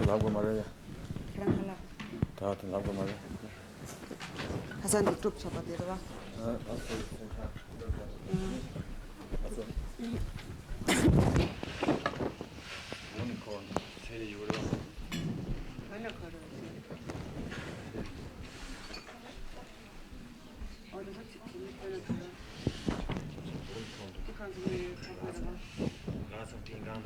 Lago Maria. Lago Maria. Hasan di grup siapa dia doang? Unicorn. Seri juga. Mana kalau? Oh, dia macam ini mana kalau? Bukan ini apa apa. Langsung tinggal.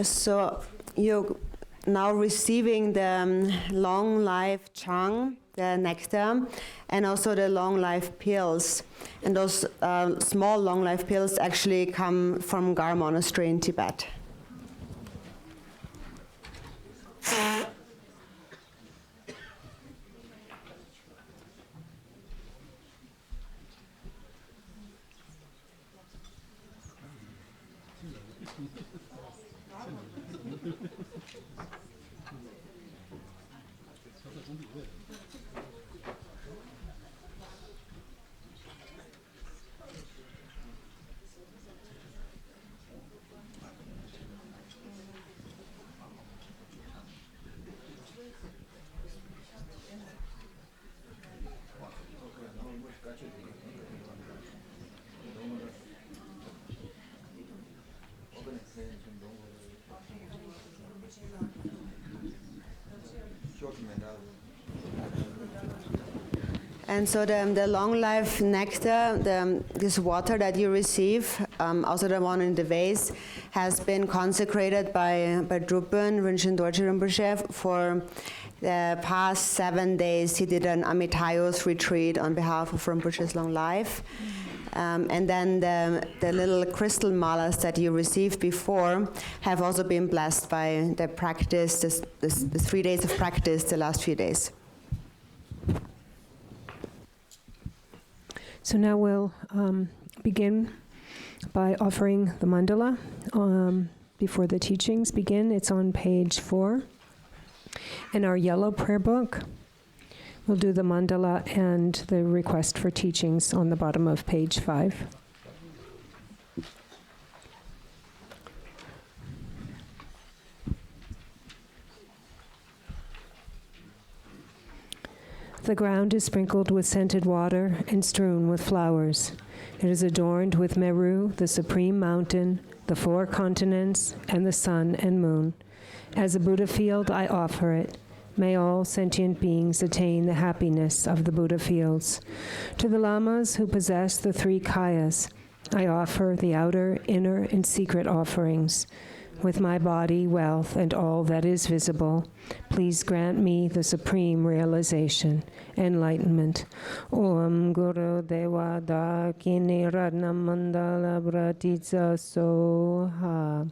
So you're now receiving the long life chang, the nectar, and also the long life pills. And those small long life pills actually come from Gar Monastery in Tibet. And so the long life nectar, this water that you receive, also the one in the vase, has been consecrated by Drupal Rinchen Dorje Rinpoche for the past 7 days. He did an Amitayos retreat on behalf of Rinpoche's long life. And then the little crystal malas that you received before have also been blessed by the practice, the 3 days of practice, the last few days. So now we'll begin by offering the mandala before the teachings begin. It's on page 4 in our yellow prayer book. We'll do the mandala and the request for teachings on the bottom of page 5. The ground is sprinkled with scented water and strewn with flowers. It is adorned with Meru, the supreme mountain, the 4 continents, and the sun and moon. As a Buddha field, I offer it. May all sentient beings attain the happiness of the Buddha fields. To the lamas who possess the 3 kayas, I offer the outer, inner, and secret offerings. with my body, wealth, and all that is visible. Please grant me the supreme realization, enlightenment. Om Guru Deva Dakini Radna Mandala Bratitsa Soha.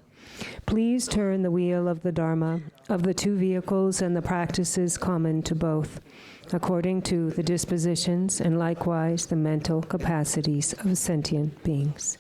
Please turn the wheel of the Dharma, of the two vehicles and the practices common to both, according to the dispositions and likewise the mental capacities of sentient beings.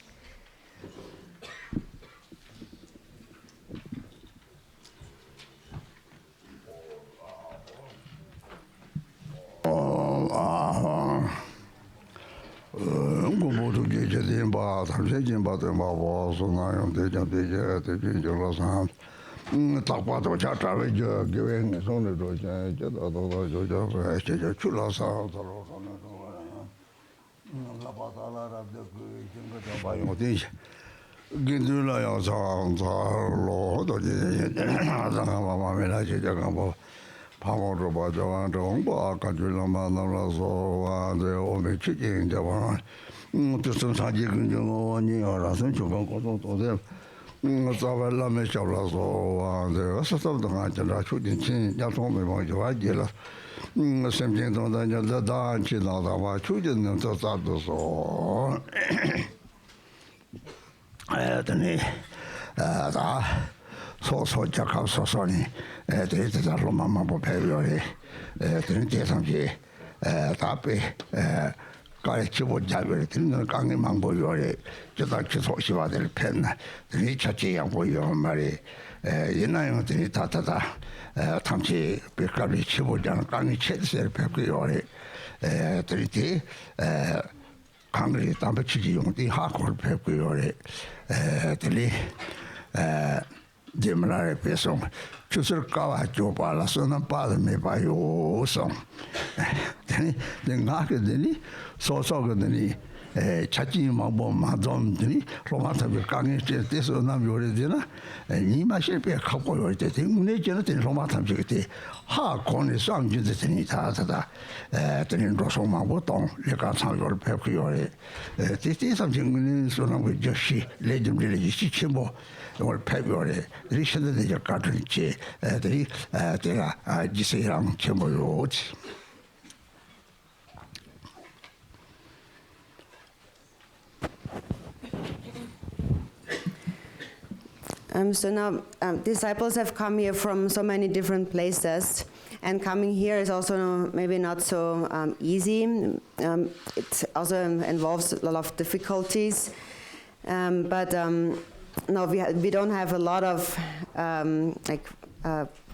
So Jacob Sosoni, the Romama Poperiore, the Tapi, Karichibo Jagger, Gangi Mamboyore, Jadachi Shiva del Pen, the Nichachi and Boyo Mari, Yena, the Tata, Tamchi, Pekari Chibo Jan, Gangi Chelsea, Pepiore, Triti, Kangri Tambachi, the Hakor Pepiore, the Milarepa song, Chusurkawa Jopala Sona Pada me by your song. Then Nakadini, so Sogadini, Chachi Mabo Madon Dini, Romata Vilkani, this or Namuridina, and Nima should be a couple of things, nature in Romata Jiti, Ha Corny song, Judithini Tata, Tenin Rosoma Boton, Legasan or Pepiore. This is something with Joshi, legend religious Chimbo. Or February, recently the Garchen Rinpoche, the Gisirang Chamber Roads. So now disciples have come here from so many different places, and coming here is also maybe not so easy. It also involves a lot of difficulties, but no, we don't have a lot of,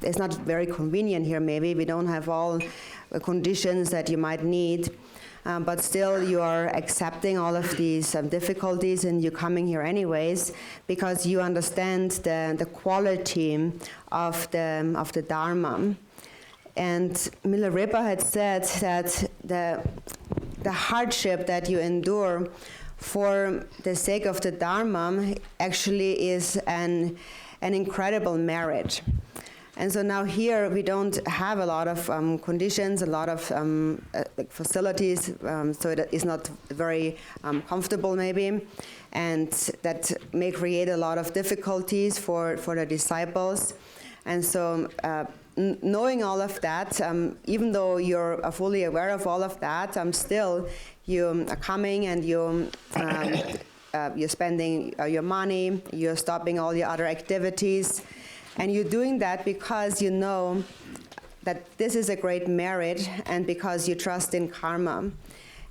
it's not very convenient here maybe. We don't have all the conditions that you might need, but still you are accepting all of these difficulties and you're coming here anyways because you understand the quality of the Dharma. And Milarepa had said that the hardship that you endure for the sake of the Dharma actually is an incredible merit. And so now here we don't have a lot of conditions, a lot of facilities, so it is not very comfortable maybe, and that may create a lot of difficulties for the disciples. And so knowing all of that, even though you're fully aware of all of that, still you are coming and you're spending your money, you're stopping all your other activities, and you're doing that because you know that this is a great merit and because you trust in karma.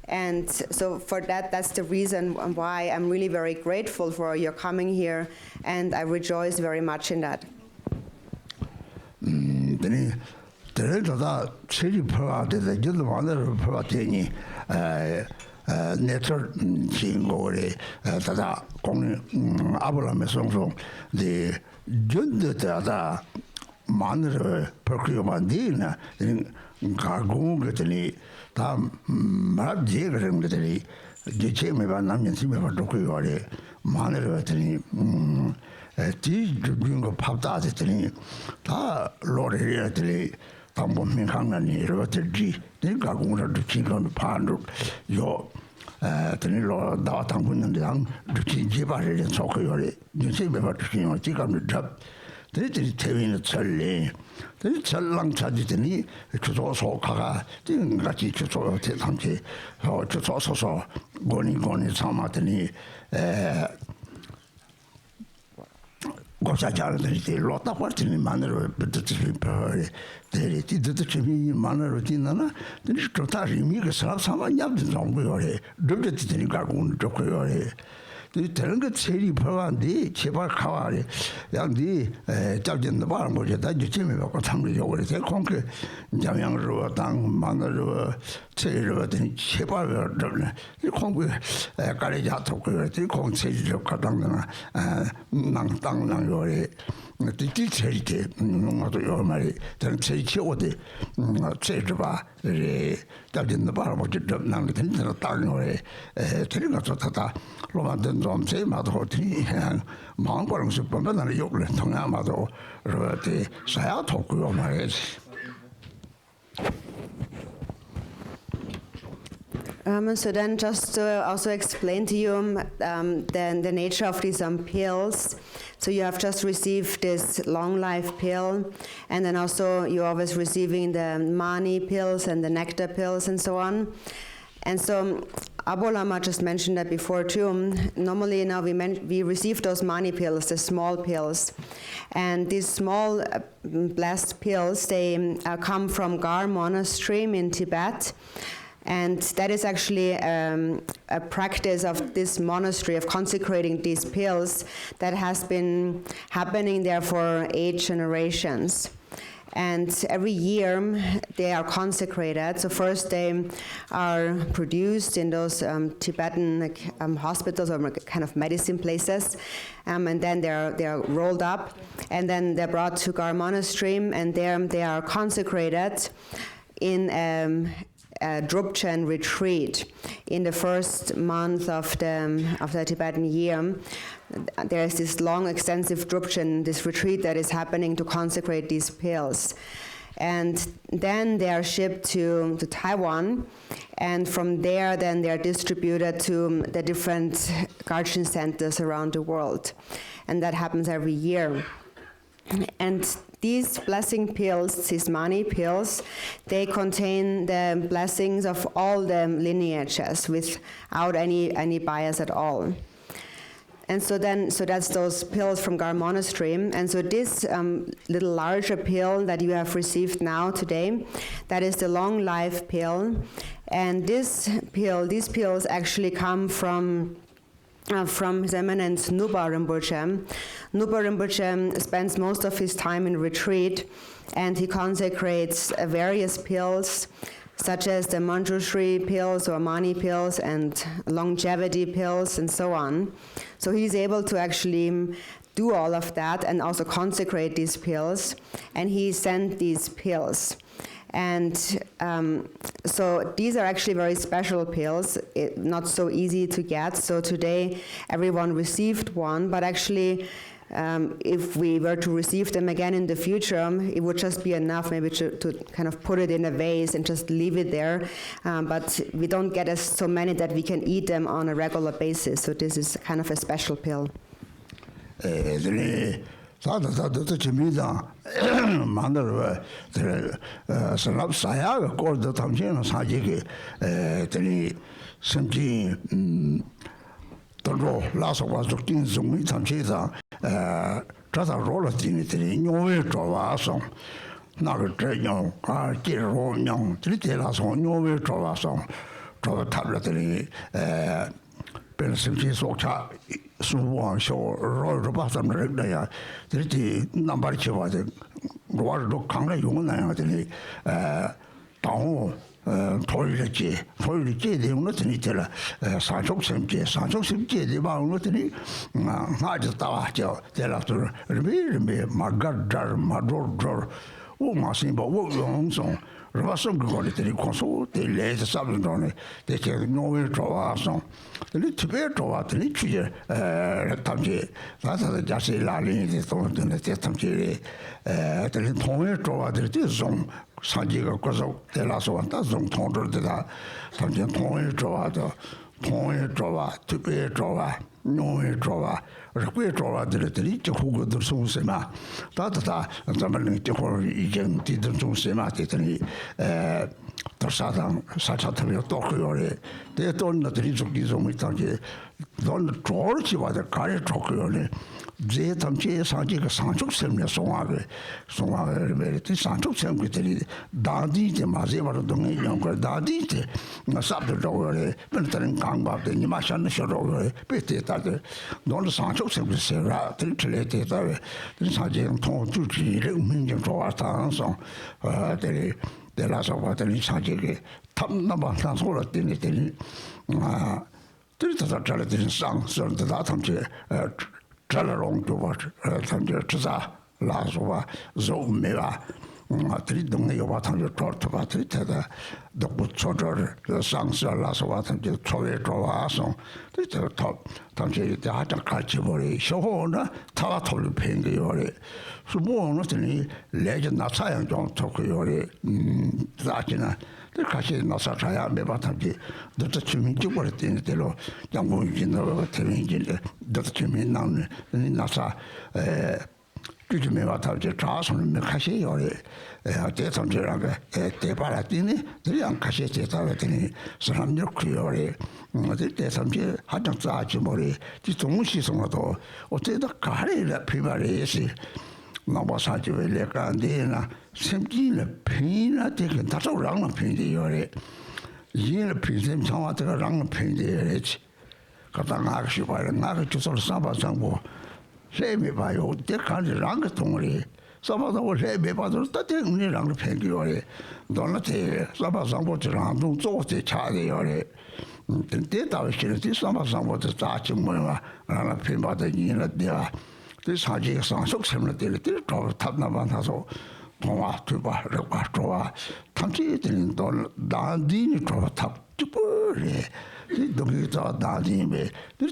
And so for that, that's the reason why I'm really very grateful for your coming here, and I rejoice very much in that. Nature Chingore, Tada, Abula Mesong, the Junda Manner Percumandina, Gargung Gatani, Tam Marjigrim Gatani, Jachim Namian Sima Dokuore, Manner Gatani, Tea Jungo Papdatani, Ta Lord Gatani. Tambo Minhangani, Rotter G, then Gaguna to Chingon Pandu, your tenilo da tangun dang duki jibare sokore nyse beba duki no tikam drop teni tevin challe teni challang chaji teni chuzo sokaga tin gachi chuzo te tamche so chuzo so goni sama teni 고사자들이 로타 파티니 만으로 버티지 퍼레 데리티 드드치미 만으로 디나나 데리 토타리 미가 사람사마냐도 정보요래 르르티니 가고 좋고요래 이 다른 거 제일 퍼한데 제발 가와래 양디 잡진다 바람 보자 주침이 갖고 참으려 그래 콩크 jam양으로 당 만으로 제일로 되니 제발 그러네 이 콩크 가리자 토고 그래 콩체지로 가당나 낭땅낭 요래 띠띠 제리게 뭔가도 요 말이 저는 제일 최고대 제주바 에 잡진다 바람 보자 낭 되는 땅 요래 데리가 좋다 로만든 좀 제마도 호티 마음과랑 싶으면 나는 욕을 통하마도 그렇게 사야 토고요 말이지. So then just to also explain to you then the nature of these pills. So you have just received this long life pill, and then also you're always receiving the mani pills and the nectar pills and so on. And so Abu Lama just mentioned that before too. Normally now we receive those mani pills, the small pills. And these small blessed pills, they come from Gar Monastery in Tibet. And that is actually a practice of this monastery of consecrating these pills that has been happening there for 8 generations. And every year they are consecrated. So first they are produced in those Tibetan hospitals or kind of medicine places, and then they are rolled up, and then they're brought to Gar Monastery, and there they are consecrated in a Drupchen retreat in the first month of the Tibetan year. There is this long, extensive Drupchen, this retreat that is happening to consecrate these pills. And then they are shipped to Taiwan, and from there then they are distributed to the different Garchen centers around the world. And that happens every year. And these blessing pills, these mani pills, they contain the blessings of all the lineages without any bias at all. And so that's those pills from Gar Monastery. And so this little larger pill that you have received now today, that is the long life pill. And these pills actually come from His Eminence Nuba Rinpoche. Nuba Rinpoche spends most of his time in retreat, and he consecrates various pills, such as the Manjushri pills or Mani pills and longevity pills and so on. So he's able to actually do all of that and also consecrate these pills, and he sent these pills. And so these are actually very special pills, not so easy to get. So today everyone received one, but actually if we were to receive them again in the future, it would just be enough maybe to kind of put it in a vase and just leave it there. But we don't get so many that we can eat them on a regular basis. So this is kind of a special pill. 사다다도 재미다 만들어 사람 사야가 거기다 담지는 사지게 되니 심지 또 라서 와서 긴좀 담지다 자다 rolling 되니 뇨에 좋아서 나를 저냥 기로냥 들이대라서 뇨에 좋아서 저 타르더니 심지 속차 수왕쇼 로로 바삼을 내야 들이 넘버 쳐봐도 로로 강에 용나야 되니 다오 토일지 되는 되니 되라 산속심지 되 방은 되니 아주 따와죠 되라도 리미 마가다 마도르 오마심바 오용송 Rosson Gority Consul, the latest Sabindone, they can no way to us. The little bit to what the literature, Tamji, that's the Jassi Lali, the Thorn, the Tamji, the little to what it is zone, Sanjiga Coso, the last one, that's zone Tondor, the Tamji Tony to what 통에 좋아, 특별히 좋아, 농에 좋아, 그게 좋아들이 저 후고들 송세마, 다다 잠깐만 저 이전 뒤들 송세마 되더니 더 사차들이 또 그거래, 내 돈들이 좀 있다지, 돈 좋을지 와도 가래 좋고요네. 제 담지 상지가 상축sem에 송화를 메리트 상축sem들이 다디제 마제바로 동에 연결 다디제 나삽들로래 변다는 강박에 니마샤는 쇼로래 베테다들 넌 상축sem에서라 들틀레테다 상지는 통주지를 민정 좋아타서 들이 데라서 와더니 상지게 탐나만 소라 되니 들이다 잘들은 상선다 담지 잘롱 도와 탐지 주자 라소와 조메와 마트리 동네 요바 탐지 토르토바 트리테다 독부 초저를 상설라소와 탐지 초에 좋아서 트리테 탑 탐지 때 하자 같이 버리 쇼호나 타와 톨 팽게요리 수모노더니 레전 나사양 좀 토크요리 자기나 같이 나사차야 매바탐지 너도 주민 쪽으로 뛰는 대로 양봉진으로 되는지 너도 주민 나는 나사 주주매 와타지 자손은 몇 가지 요리 대선지라고 대바라 뛰니 그냥 같이 대사했더니 사람들 그요리 어디 대선지 하장 짜지 머리 지 동시성도 어때다 가리라 피바리시 나바사지 왜래가 내나 심지는 피나 되게 다소랑은 피디요래 이는 피셈 상황들과 랑은 피디요래지 가다 나가시 봐라 나가 주소를 사바상고 세미 봐요 대칸이 랑그 동물이 사바상고 세미 봐도 따뜻한 랑을 피디요래 너한테 사바상고처럼 동조대 차대요래 대다시는 사바상고도 자치 뭐야 라나 피마다 이는 내가 그 사지가 상속sem을 때릴 때 탑나반하서 동화 두바 럭바 좋아 탐지들은 또 나디니 좋아 탑주벌에 동기자 나디메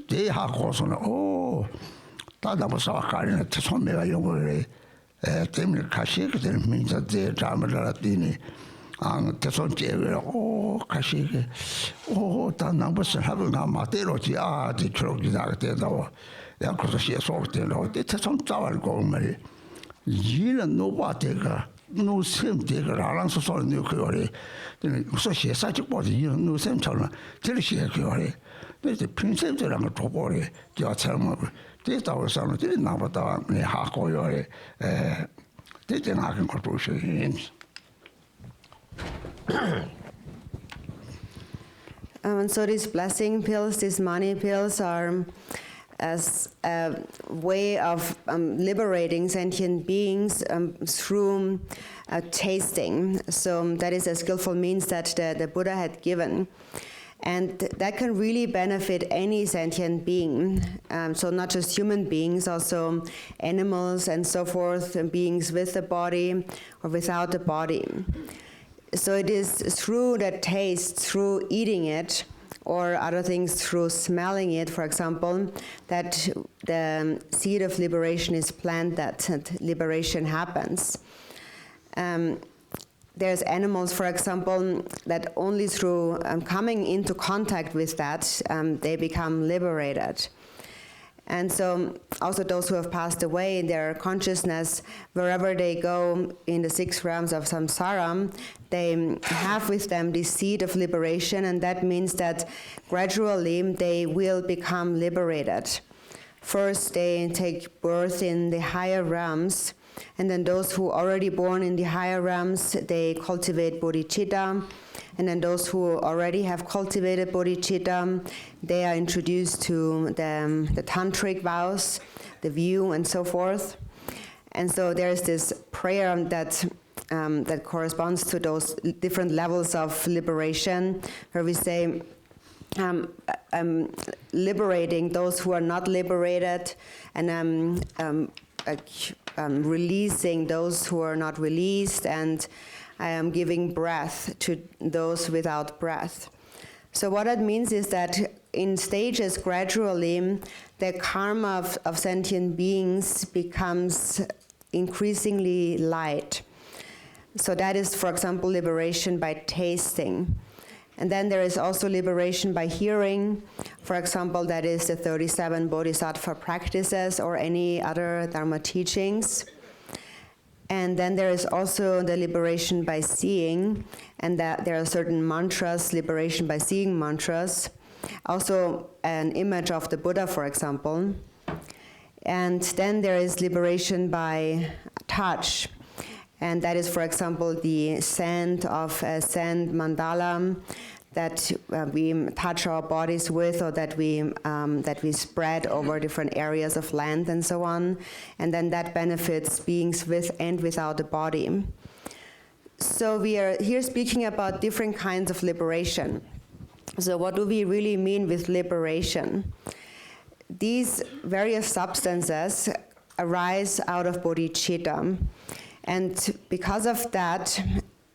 대하고서는 오 다다버서 가리는 처음에가 용어를 때문에 가시 그들 민자 제 잠을라디니 안 대선 제외로 오 가시게 오 단남버스 하고 나 마테로지 아 뒤쪽이다 그때도 양코서 시에 소르테로 대처럼 잡을고 말이 이는 노바테가 노셈테가 라랑서 소리 그거래 근데 소시에 사직보다 이는 노셈처럼 들으시게 그거래 근데 프린세스랑 거 도보래 저처럼 대다고 사는 들이 나보다 내 하고요래 대전하는 걸 보시는 And so these blessing pills, these money pills are as a way of liberating sentient beings through tasting. So that is a skillful means that the Buddha had given. And that can really benefit any sentient being. So not just human beings, also animals and so forth, and beings with a body or without a body. So it is through that taste, through eating it, or other things through smelling it, for example, that the seed of liberation is planted and liberation happens. There's animals, for example, that only through coming into contact with that, they become liberated. And so also those who have passed away in their consciousness, wherever they go in the 6 realms of samsara, they have with them the seed of liberation, and that means that gradually they will become liberated. First, they take birth in the higher realms, and then those who are already born in the higher realms, they cultivate bodhicitta. And then those who already have cultivated bodhicitta, they are introduced to the tantric vows, the view, and so forth. And so there's this prayer that that corresponds to those different levels of liberation, where we say, liberating those who are not liberated, and releasing those who are not released, and I am giving breath to those without breath. So what that means is that in stages, gradually, the karma of sentient beings becomes increasingly light. So that is, for example, liberation by tasting. And then there is also liberation by hearing. For example, that is the 37 Bodhisattva practices or any other Dharma teachings. And then there is also the liberation by seeing, and that there are certain mantras, liberation by seeing mantras. Also an image of the Buddha, for example. And then there is liberation by touch. And that is, for example, the sand of a sand mandala that we touch our bodies with, or that we spread over different areas of land and so on. And then that benefits beings with and without a body. So we are here speaking about different kinds of liberation. So what do we really mean with liberation? These various substances arise out of bodhicitta. And because of that,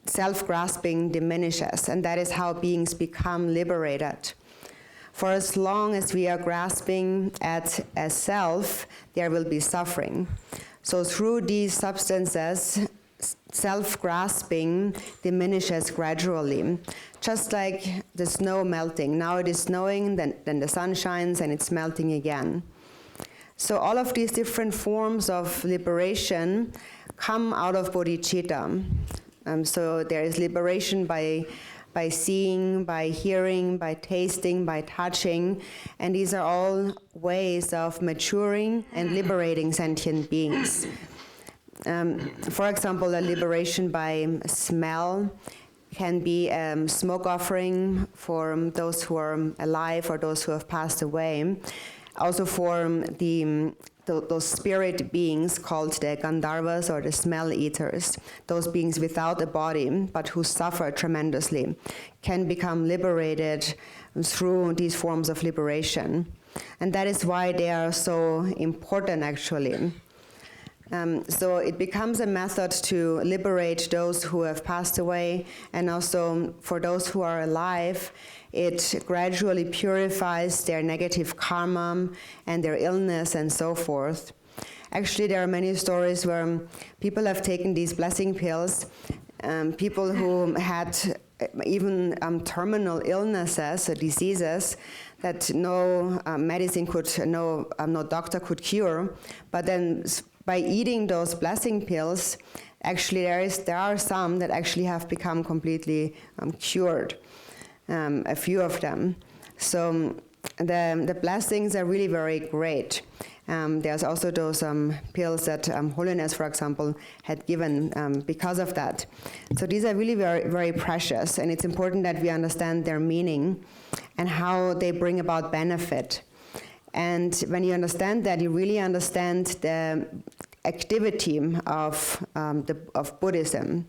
self-grasping diminishes, and that is how beings become liberated. For as long as we are grasping at a self, there will be suffering. So through these substances, self-grasping diminishes gradually, just like the snow melting. Now it is snowing, then the sun shines, and it's melting again. So all of these different forms of liberation come out of bodhicitta. So there is liberation by seeing, by hearing, by tasting, by touching, and these are all ways of maturing and liberating sentient beings. For example, a liberation by smell can be a smoke offering for those who are alive or those who have passed away. Also for those spirit beings called the Gandharvas or the smell eaters, those beings without a body but who suffer tremendously, can become liberated through these forms of liberation. And that is why they are so important, actually. So it becomes a method to liberate those who have passed away, and also for those who are alive, it gradually purifies their negative karma and their illness and so forth. Actually, there are many stories where people have taken these blessing pills, people who had even terminal illnesses or diseases that no medicine could, no doctor could cure, but then by eating those blessing pills, actually there are some that actually have become completely cured, a few of them. So the blessings are really very great. There's also those pills that Holiness, for example, had given because of that. So these are really very, very precious, and it's important that we understand their meaning and how they bring about benefit. And when you understand that, you really understand the activity of Buddhism.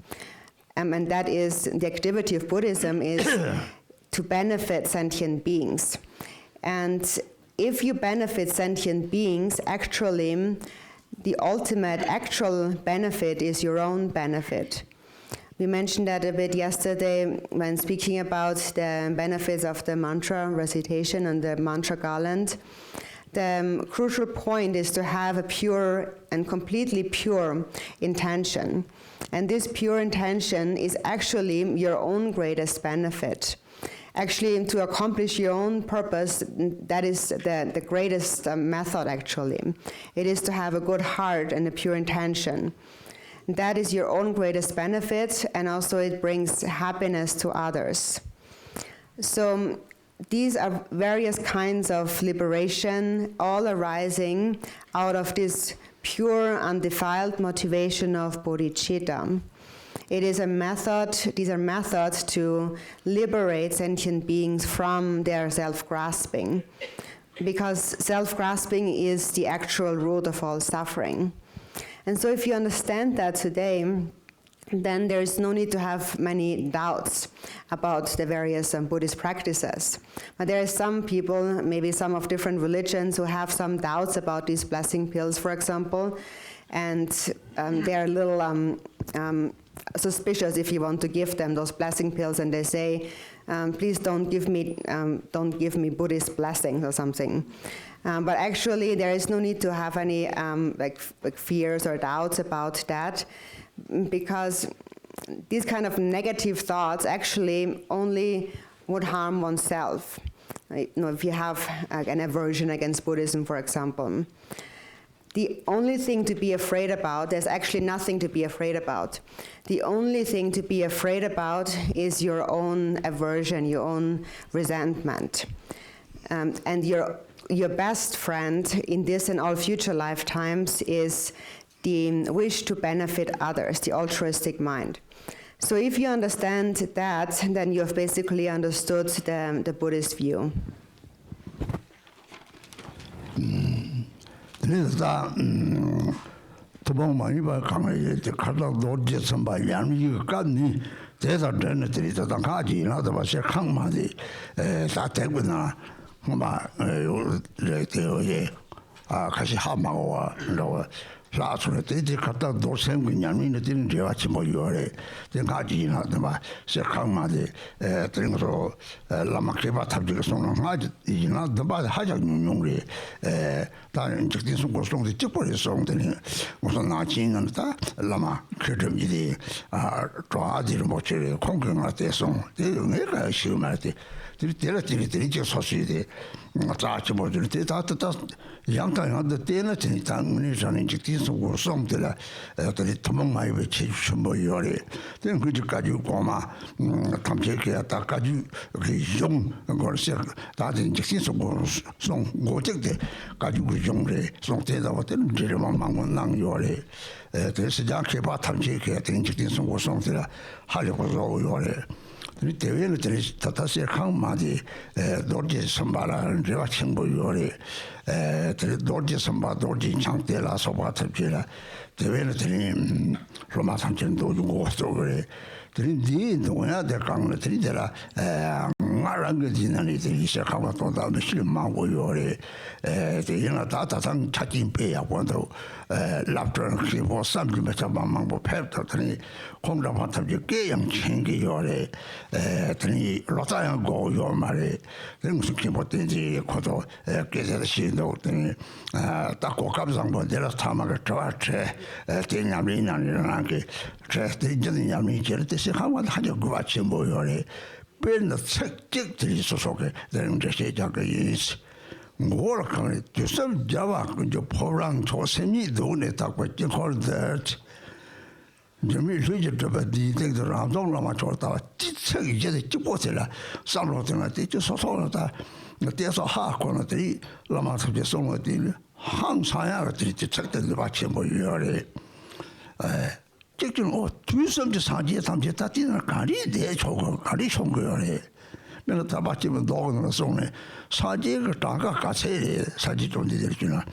And that is, the activity of Buddhism is to benefit sentient beings. And if you benefit sentient beings, actually, the ultimate actual benefit is your own benefit. We mentioned that a bit yesterday when speaking about the benefits of the mantra recitation and the mantra garland. The crucial point is to have a pure and completely pure intention. And this pure intention is actually your own greatest benefit. Actually, to accomplish your own purpose, that is the greatest method, actually. It is to have a good heart and a pure intention. That is your own greatest benefit, and also it brings happiness to others. So these are various kinds of liberation, all arising out of this pure, undefiled motivation of bodhicitta. It is a method, these are methods to liberate sentient beings from their self-grasping, because self-grasping is the actual root of all suffering. And so if you understand that today, then there is no need to have many doubts about the various Buddhist practices. But there are some people, maybe some of different religions, who have some doubts about these blessing pills, for example, and they are a little suspicious if you want to give them those blessing pills, and they say, please don't give me Buddhist blessings or something. But actually, there is no need to have any like fears or doubts about that, because these kind of negative thoughts actually only would harm oneself. If you have an aversion against Buddhism, for example. The only thing to be afraid about, there's actually nothing to be afraid about. The only thing to be afraid about is your own aversion, your own resentment. And your best friend in this and all future lifetimes is the wish to benefit others, the altruistic mind. So if you understand that, then you have basically understood the Buddhist view. 그래서 도봉 많이 봐 강에 이제 가다 노지 선바 양이 간니 대사전에 들이다 가지 나도 봐서 강마디 다 되구나 뭐 이렇게 같이 하마와 너 라스로 되지 갔다 도생 그냥 있는 데 같이 모여래 가지 나도 봐 강마디 그런 거 라마케바 탑지가 손은 하지 이나도 봐 하자 용용리 다른 적진 송고송도 찍버리 송더니 무슨 나진는다 라마 그름이디 좋아지를 못 처리 공경할 때송 내가 시험할 때 들이 소시디 자치 모들 때 다다 양당한테 때는 진짜 당문이 저는 적진 송고송들 들이 도망 많이 외치 뭐 요리 된 그지까지 고마 탐색해 다까지 그용 거서 다진 적진 송고송 고적대 가지고 용래 송대다 같은 제만 망만 요리 그래서 자케 바 탐색해 된 적진 송고송들 하려고 요리 대회는 들이 다다시 강마디 노지 선발하는 제가 친구 요리 들이 노지 선발 노지 장대라 소바트지라 대회는 들이 로마 삼천도 주고 그래 들이 니 누구야 될 강을 들이더라 말한 거 지나니 들이 시작하고 또 다음에 실망하고 요리 대회는 다다상 찾긴 빼야고도 랍트는 그리고 삼주면 잡아망고 팹더니 공감한 탑지 깨양 챙기 요리 들이 로자양고 요 말에 무슨 기본인지 고도 깨져서 신도 들이 딱 고감상보 내려 타마가 좋았지 대냐미나니라는 게 제대로 냐미 저렇게 생각하면 하죠 그 같이 뭐요래 변의 책들이 소속에 되는 것이 작은 인스 뭘 그래 주섬 잡아 그 포랑 조선이 돈에 딱 받지 홀더트 점이 휴지도 받이 되게 라동라마 좋다 책이 이제 찍고서라 삼로드나 되게 소소하다 그때서 하고는들이 라마스게 송어들이 항상야 같이 책들도 받지 뭐요래 지금 두섬지 사지에 담지 다 뛰는 가리 내 저거 가리 송거래 내가 다 받지면 도는 송네 사지가 다가 가세 사지 좀 되잖아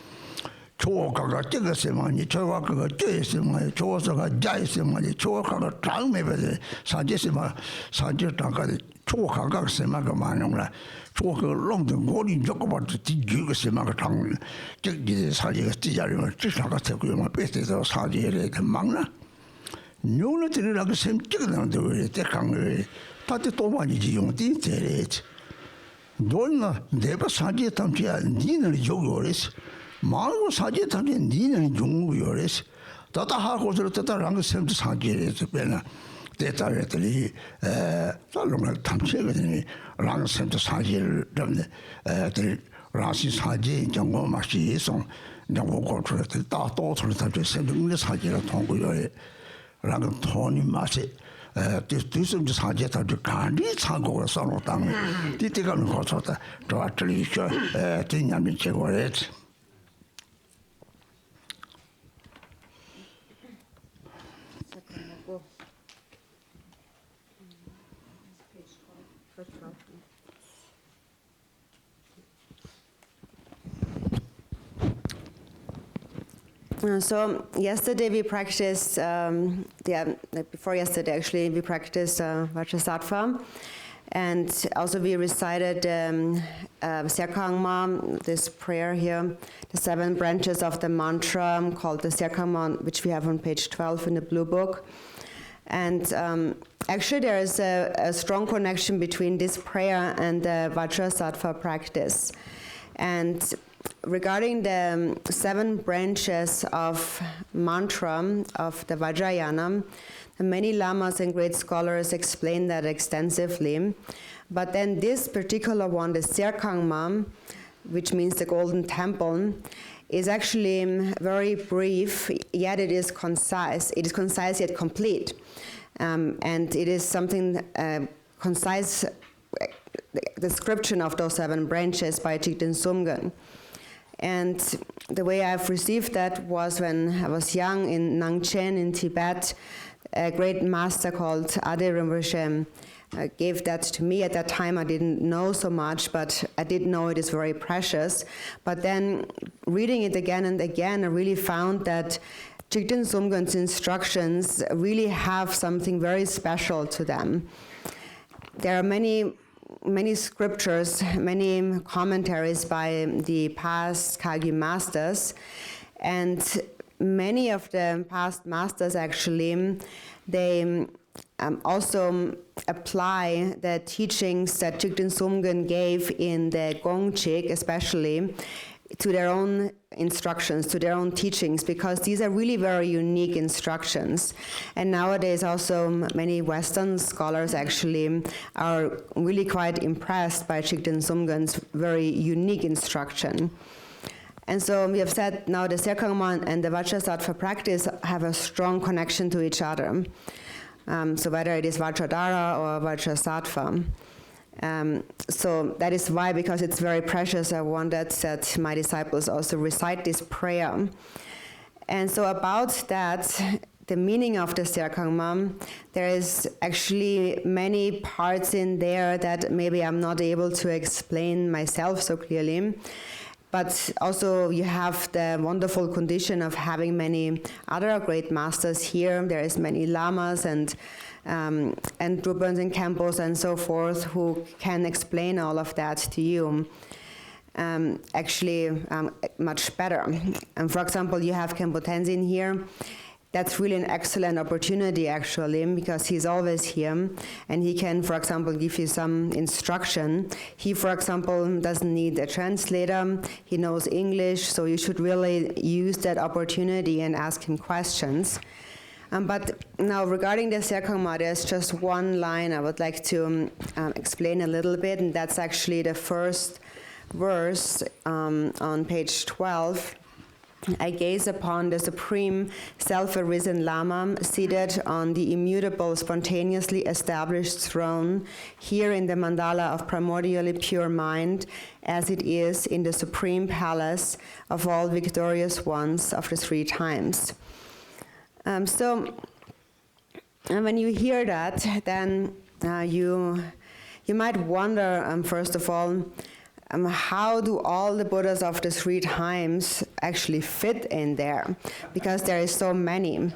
조가가 찍었으면 저가가 떼었으면 조서가 자있으면 조가가 장매베 사지스만 사지 다가 조가가 쓰면 그 많은구나 조가 롱든 고리 조금만 뒤죽었으면 그 장 저기 사지가 뛰자려면 지사가 되고요 뺏어서 사지에 막나 뇽네들이라고 셈 찍어놨는데 왜 대강을 다들 또 많이 지용띠 되래지 너나 내가 사지에 담지야 니는 요거래서 마고 사지에 담지야 니는 용요래서 다다 하고 저렇다라는 거 셈도 사지에서 빼나 대타래들이 살롱을 담지거든요 라는 셈도 사지를 담네 라시 사지 정보 맛이 송 정보 고트를 다 또트를 담지 셈도 사지를 통고요 라는 돈이 맛이 뒤숨지 사제다 간이 창고가 서로 땅에 뒤때가는 거서다 저들이 저 진양이 최고래 So yesterday we practiced, before yesterday actually, we practiced Vajrasattva, and also we recited Serkangma, this prayer here, the 7 branches of the mantra called the Serkangma, which we have on page 12 in the Blue Book. And actually there is a strong connection between this prayer and the Vajrasattva practice. And regarding the 7 branches of mantra of the Vajrayana, many lamas and great scholars explain that extensively. But then this particular one, the Serkangma, which means the golden temple, is actually very brief, yet it is concise. It is concise yet complete. And it is something concise description of those 7 branches by Jigten Sumgön. And the way I've received that was when I was young in Nangchen in Tibet. A great master called Ade Rinpoche gave that to me. At that time I didn't know so much, but I did know it is very precious. But then reading it again and again, I really found that Jigten Sumgön's instructions really have something very special to them. There are many scriptures, many commentaries by the past Kagyu masters, and many of the past masters actually, they also apply the teachings that Jigten Sumgön gave in the Gongchik especially to their own instructions, to their own teachings, because these are really very unique instructions. And nowadays also many Western scholars actually are really quite impressed by Jigten Sumgön's very unique instruction. And so we have said now the Serkangma and the Vajrasattva practice have a strong connection to each other. So whether it is Vajradhara or Vajrasattva. So that is why, because it's very precious, I wanted that my disciples also recite this prayer. And so about that, the meaning of the Serkangma, there is actually many parts in there that maybe I'm not able to explain myself so clearly. But also you have the wonderful condition of having many other great masters here. There is many lamas and Drupans and Khenpos and so forth who can explain all of that to you much better. And for example, you have Khenpo Tenzin here. That's really an excellent opportunity, actually, because he's always here, and he can, for example, give you some instruction. He, for example, doesn't need a translator. He knows English, so you should really use that opportunity and ask him questions. But now, regarding the Serkangma, there's just one line I would like to explain a little bit, and that's actually the first verse on page 12. I gaze upon the supreme self-arisen Lama seated on the immutable, spontaneously established throne here in the Mandala of primordially pure mind, as it is in the supreme palace of all victorious ones of the 3 times. So when you hear that, then you might wonder, first of all, how do all the Buddhas of the 3 times actually fit in there? Because there is so many.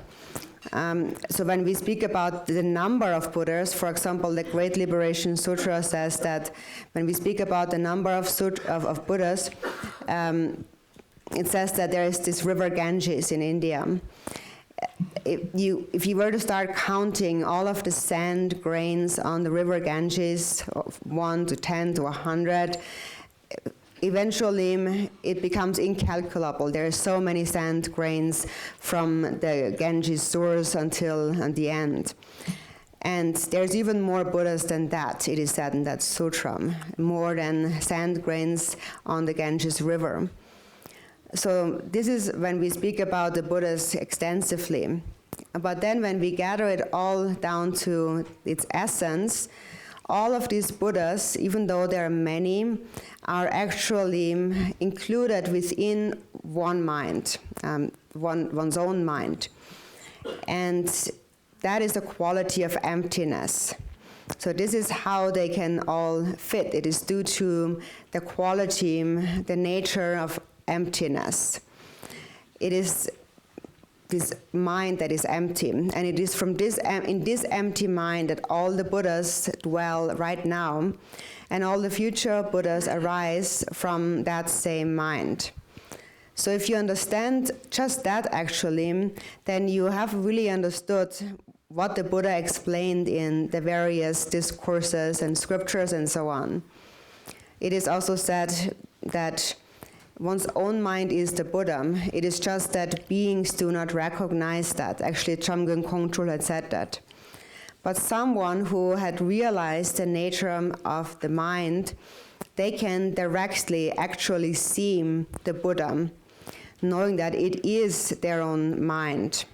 So when we speak about the number of Buddhas, for example, the Great Liberation Sutra says that when we speak about the number of Buddhas, it says that there is this river Ganges in India. If you were to start counting all of the sand grains on the river Ganges, 1 to 10 to 100, eventually it becomes incalculable. There are so many sand grains from the Ganges source until the end. And there's even more Buddhas than that, it is said in that sutra, more than sand grains on the Ganges River. So this is when we speak about the Buddhas extensively. But then when we gather it all down to its essence, all of these Buddhas, even though there are many, are actually included within one mind, one's own mind. And that is the quality of emptiness. So this is how they can all fit. It is due to the quality, the nature of emptiness. It is this mind that is empty, and it is from this in this empty mind that all the Buddhas dwell right now, and all the future Buddhas arise from that same mind. So if you understand just that, actually, then you have really understood what the Buddha explained in the various discourses and scriptures and so on. It is also said that one's own mind is the Buddha. It is just that beings do not recognize that. Actually, Chamgen Kongtrul had said that. But someone who had realized the nature of the mind, they can directly actually see the Buddha, knowing that it is their own mind.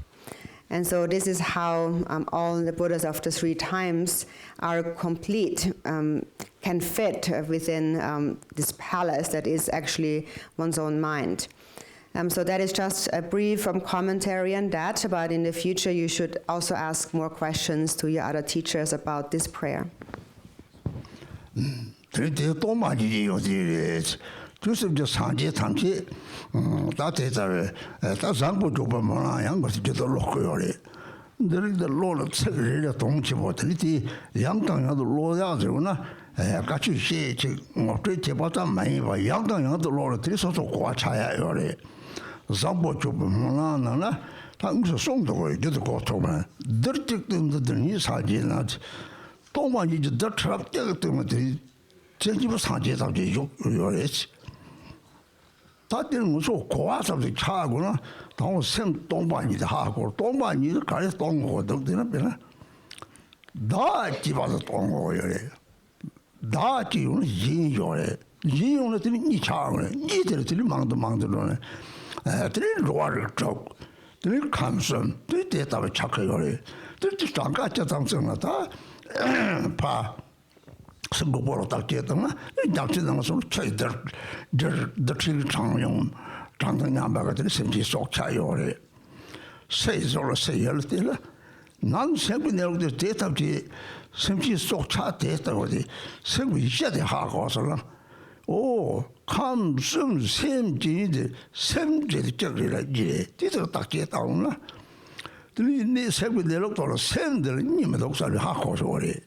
And so this is how all the Buddhas of the 3 times are complete, can fit within this palace that is actually one's own mind. So that is just a brief commentary on that, but in the future you should also ask more questions to your other teachers about this prayer. Just Sanji Tamchi, that is that's Zambu Mona, young was just a local. There is the Lord of Secretary of Tongchi, young tongue of the Lord Yazuna, got you shake, or treat about a man by young tongue of the Lord of Tris or Quachaya. Zambu Mona, tongues of song the way, just go to man. Dirty the news Hajinat. Don't want you to dirt trap the change was Sanji of your age. That didn't so quiet of the Chaguna, don't send Tomba in the Hako, Tomba in the Carry Tongo, don't dinner. That you was a Tongo. That you yin your yin on the Nichar, eater to the Mountain. 3 water choke, 3 consume, 3 death of a chakra. 3 strong got something like that. Pa. Singapore Taketama, Doctor so trade the tree tongue, Tanganamba, simply so chayore. Says or say Yeltilla. None simply know the date of the simply so chat data or the simply shed the hard horse. Oh, come soon, same gene, same jelly like J. This is Taketana. The need simply they looked or send the Nimadox of the hard horse already.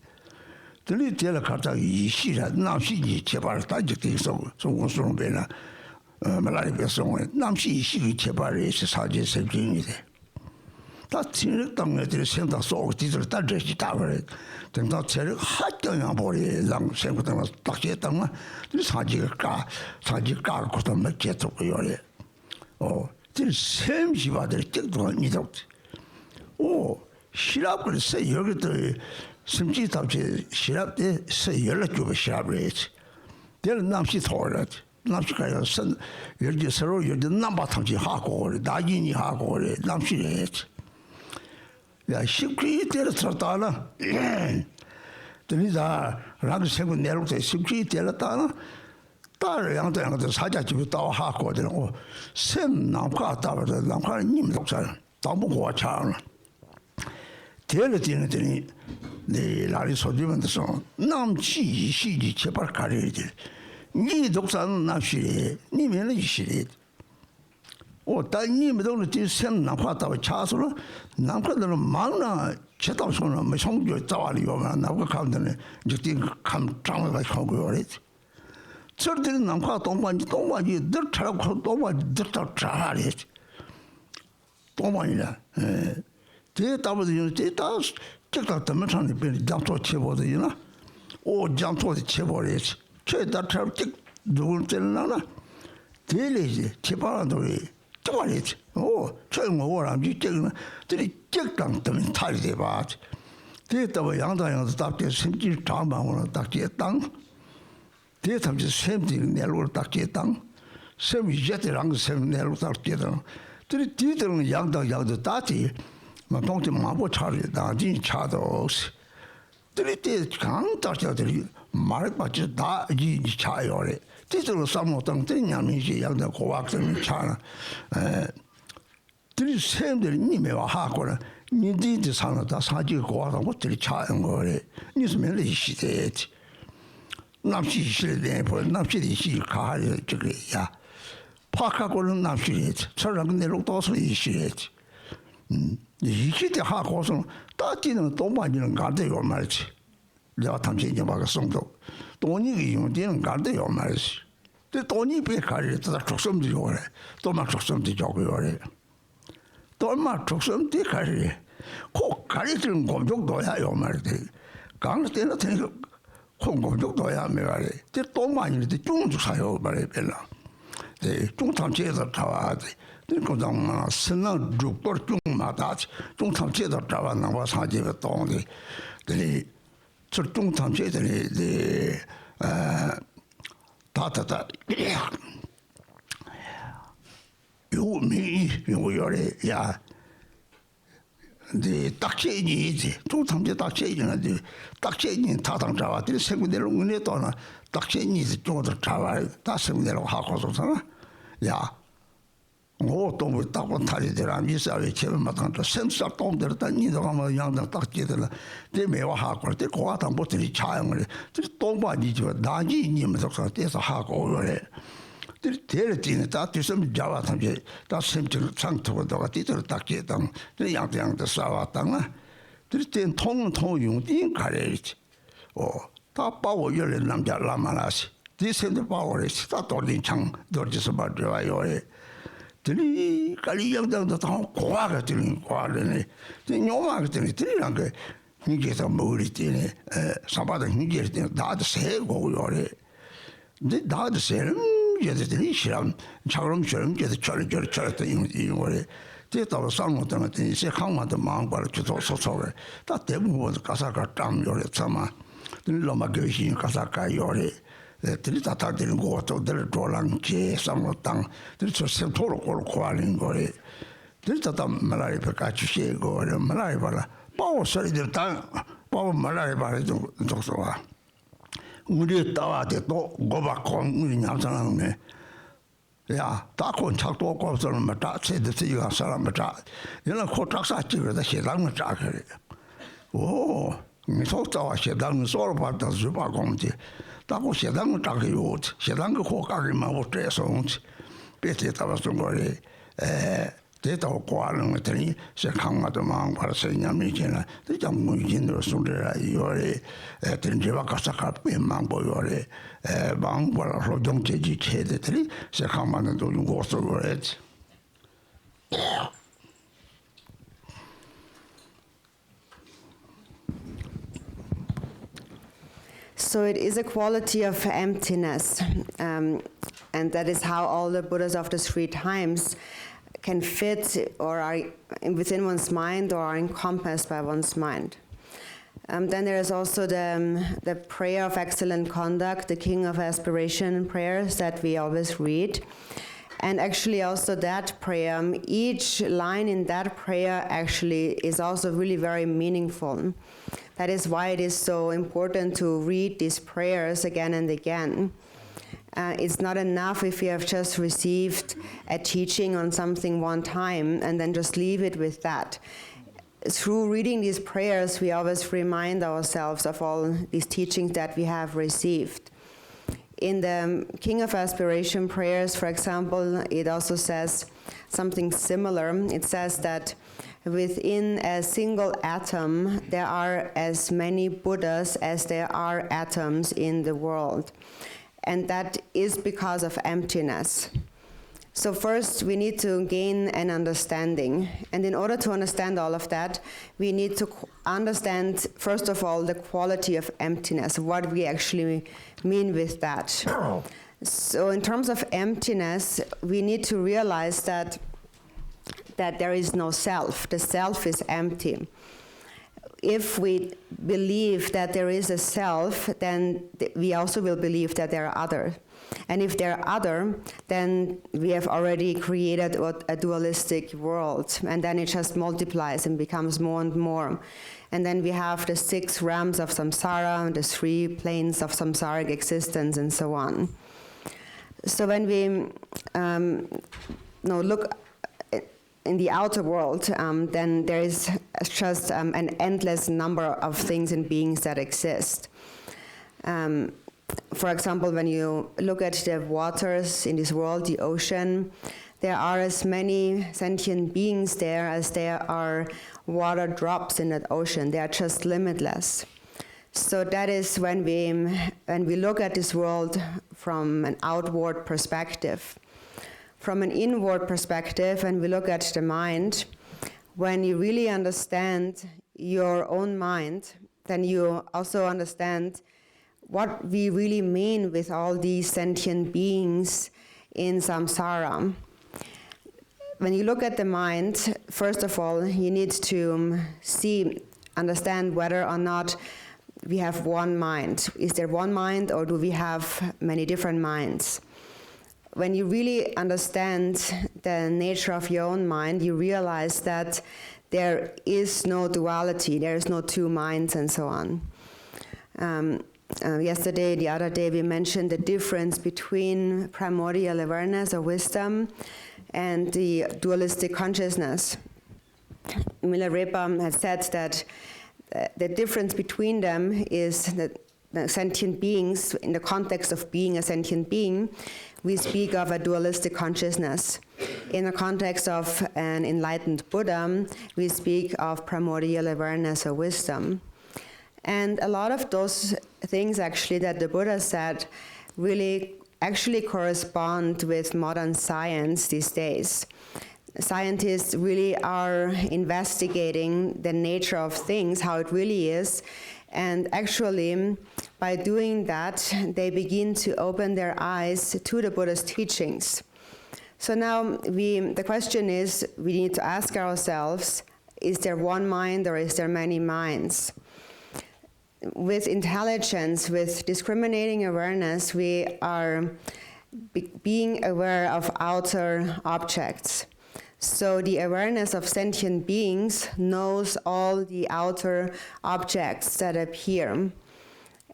The little Kata she had now she chebar tajic so was from Bena Milarepa song. Now she chebar is Saji Sabini. That's in the tongue at the center so these are that tower. Then not tell hot young body long same with them as Taketama. This Hajika could not make it over your. Oh, the same she was the tick one need out. Oh, she up could say you're to. Simply shirap de say yellow to a sharp rate. There Namsi toilet, Namsi son, you're just a you're the number of Hako, Dagini Hako, Namsi rate. Yeah, she created a Tratana. The Nida Rang 7 Nero, she created a Tana. Tara young thing of the Saja to Tower Hako, then oh, same Namka Tower, the Namka Nimdoxan, Tambo Charm. Tell it the Larry Sodium and the song. Nam chi, she did cheaper carried. Ni doxan nashi, ni melishi. Oh, Tiny Medonity send Napata of Chasula, Namka the Mana, Chetosona, my song, your Tawali, or Napa Company, you think come down like Hogwarts. Certainly, Namka don't want you, the trap, don't want the trap. Don't want you. That was the unity does. Check out the metal jump to Chibody, you know. Or jump to the Chibody. Check that trap, do tell Nana. Daily, Chibadi, toilet. Oh, check more, I'm just taking the check down the mentality about. Data were young on the doctor, simply talking about Dr. Tang. Data was the same thing, Nello Dr. Tang. Same jet around the same Nello Dr. Tang. The detail young the Dati. Ma don't Mabo Charlie, Dajin Chados. The did can't touch out the Mark, but just Daji Chayore. This was some of them thing, I mean, she young the coax in China. This is same the Nime Hakora. Indeed, the son of the Saji Goa, what the child and worry. News merely she said. Namshi she then for Namshi she carried degree, ya. Paka golden Namshi it, Sarang the looked also she it. 이게 하고서 따지는 돈 많이는 가대요 말이지. 내가 탐지게 막 송도 돈이 용되는 가대요 말이지. 근데 돈이 배 가리다 적성도 요래. 또막 적성도 적어요래. 또막 적성도 가리. 꼭 가리는 공정도야 요 말이지. 강을 때는 되는 공정도야 말이지. 근데 돈 많이 때 중주 사요 말이지. 네, 중탕제도 잡아야지. 그러니까 선은 죽고 중마다지. 중탕제도 잡아 나와 사제가 동네. 네, 저 중탕제들이 네 다다다 요미 요요래 야 네 딱제니지 중탕제 딱제니는데 딱제니 타당 잡아들이 세군대로 은혜 또나 딱제니지 쪽도 잡아 다 세군대로 하고서잖아 야 뭐또 딱고 탈이더라 미사회 제만한 또 센서 동들다 니도가 뭐 양당 딱제들 내 매와 하고 때 고아당 못들이 차용을 동반이죠 나지 님도 그래서 하고 그래 대리티는 다 뒤섬 잡아서 다 semter 상토도가 뒤들 딱제당 양양도 싸웠다나 들땐 통용딘 가래지 다 바워 열려 남자라마나시 뒤섬도 바워를 다 돌린 창 돌지서 말려요 들이 깔리 양당도 다 고아가 들린 고아네 요마가 들린 들이란 게 이게서 머리 때네 사바다 이게 다도 세고 요래 근데 나도 세는 얘들이 싫어. 자그럼처럼 걔들 저렇게 이거래. 대다로 상못하면 이제 강만도 망발을 주도 소소래. 다 대부분 가사가 땀 요래 참아. 들로마 교신 가사가 요래. 들이다 다들 것도 들 돌랑지 상못당. 들서 센토로 걸고 하는 거래. 들다 말라리파 같이 시고 말라리파라. 바오 소리들 다 바오 말라리파를 좀 독서와. 우리 따와대 또 고박공 우리 냠상하네. 야, 다콘 착도 없어는 뭐다 세드스가 사람 뭐다. 얘는 코딱사 찍어다 시당을 짜게. 오, 미소자와 시당을 서로 받다 주바공지. 다고 시당을 짜게요. 시당 그 호가기만 못해서 온지. 배트에다가 좀 거리 대다고 고하는 것들이 세강마도 망발서 냐미지나 대장문진으로 소리라 이거래 된지와 가사가 빼망보요래 망발로 정체지 체들이 세강마는 돈 고서 그랬지. So it is a quality of emptiness, and that is how all the Buddhas of the three times can fit or are within one's mind or are encompassed by one's mind. Then there is also the prayer of excellent conduct, the king of aspiration prayers that we always read. And actually also that prayer, each line in that prayer actually is also really very meaningful. That is why it is so important to read these prayers again and again. It's not enough if you have just received a teaching on something one time and then just leave it with that. Through reading these prayers, we always remind ourselves of all these teachings that we have received. In the King of Aspiration prayers, for example, it also says something similar. It says that within a single atom, there are as many Buddhas as there are atoms in the world. And that is because of emptiness. So first, we need to gain an understanding. And in order to understand all of that, we need to understand, first of all, the quality of emptiness, what we actually mean with that. So in terms of emptiness, we need to realize that there is no self. The self is empty. If we believe that there is a self, then we also will believe that there are other. And if there are other, then we have already created a dualistic world. And then it just multiplies and becomes more and more. And then we have the 6 realms of samsara, the 3 planes of samsaric existence, and so on. So when we look in the outer world, then there is just an endless number of things and beings that exist. For example, when you look at the waters in this world, the ocean, there are as many sentient beings there as there are water drops in that ocean. They are just limitless. So that is when we look at this world from an outward perspective. From an inward perspective, and we look at the mind, when you really understand your own mind, then you also understand what we really mean with all these sentient beings in samsara. When you look at the mind, first of all, you need to understand whether or not we have one mind. Is there one mind, or do we have many different minds? When you really understand the nature of your own mind, you realize that there is no duality, there is no two minds, and so on. The other day, we mentioned the difference between primordial awareness or wisdom and the dualistic consciousness. Milarepa has said that the difference between them is that the sentient beings, in the context of being a sentient being, we speak of a dualistic consciousness. In the context of an enlightened Buddha, we speak of primordial awareness or wisdom. And a lot of those things actually that the Buddha said really actually correspond with modern science these days. Scientists really are investigating the nature of things, how it really is, and actually by doing that they begin to open their eyes to the Buddha's teachings. So now the question is, we need to ask ourselves, is there one mind or is there many minds? With intelligence, with discriminating awareness, we are being aware of outer objects. So the awareness of sentient beings knows all the outer objects that appear.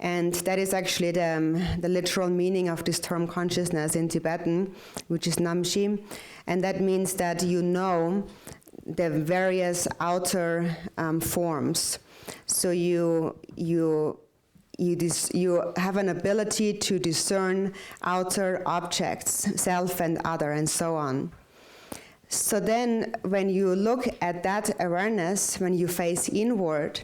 And that is actually the literal meaning of this term consciousness in Tibetan, which is namshi. And that means that you know the various outer forms. So you have an ability to discern outer objects, self and other, and so on. So then when you look at that awareness, when you face inward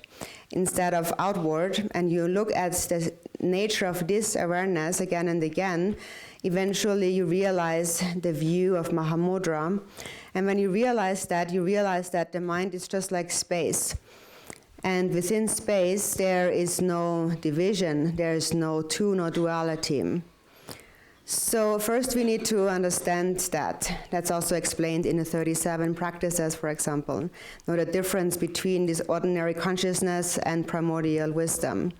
instead of outward, and you look at the nature of this awareness again and again, eventually you realize the view of Mahamudra. And when you realize that the mind is just like space. And within space, there is no division, there is no two, no duality. So first we need to understand that. That's also explained in the 37 practices, for example. Know the difference between this ordinary consciousness and primordial wisdom.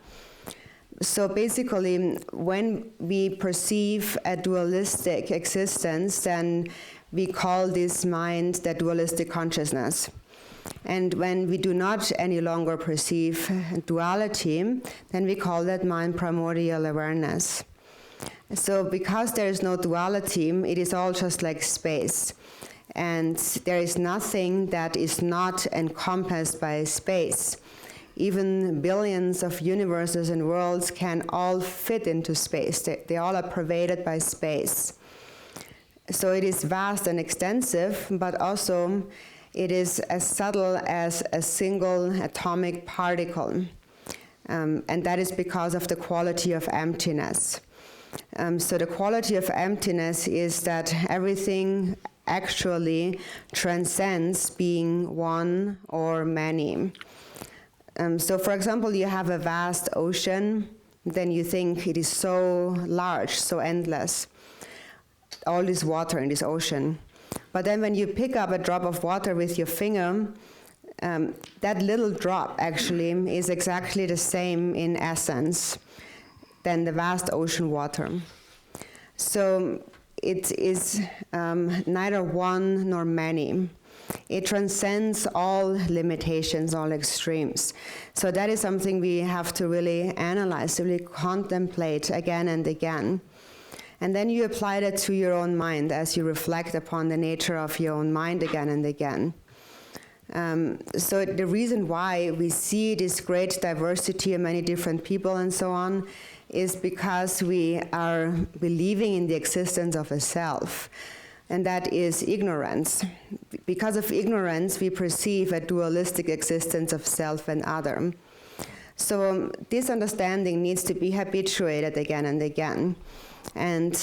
So basically, when we perceive a dualistic existence, then we call this mind the dualistic consciousness. And when we do not any longer perceive duality, then we call that mind primordial awareness. So because there is no duality, it is all just like space. And there is nothing that is not encompassed by space. Even billions of universes and worlds can all fit into space. They all are pervaded by space. So it is vast and extensive, but also it is as subtle as a single atomic particle. And that is because of the quality of emptiness. So the quality of emptiness is that everything actually transcends being one or many. So for example, you have a vast ocean, then you think it is so large, so endless, all this water in this ocean. But then when you pick up a drop of water with your finger, that little drop actually is exactly the same in essence than the vast ocean water. So it is neither one nor many. It transcends all limitations, all extremes. So that is something we have to really analyze, really contemplate again and again. And then you apply that to your own mind as you reflect upon the nature of your own mind again and again. So the reason why we see this great diversity of many different people and so on is because we are believing in the existence of a self, and that is ignorance. Because of ignorance, we perceive a dualistic existence of self and other. So this understanding needs to be habituated again and again. And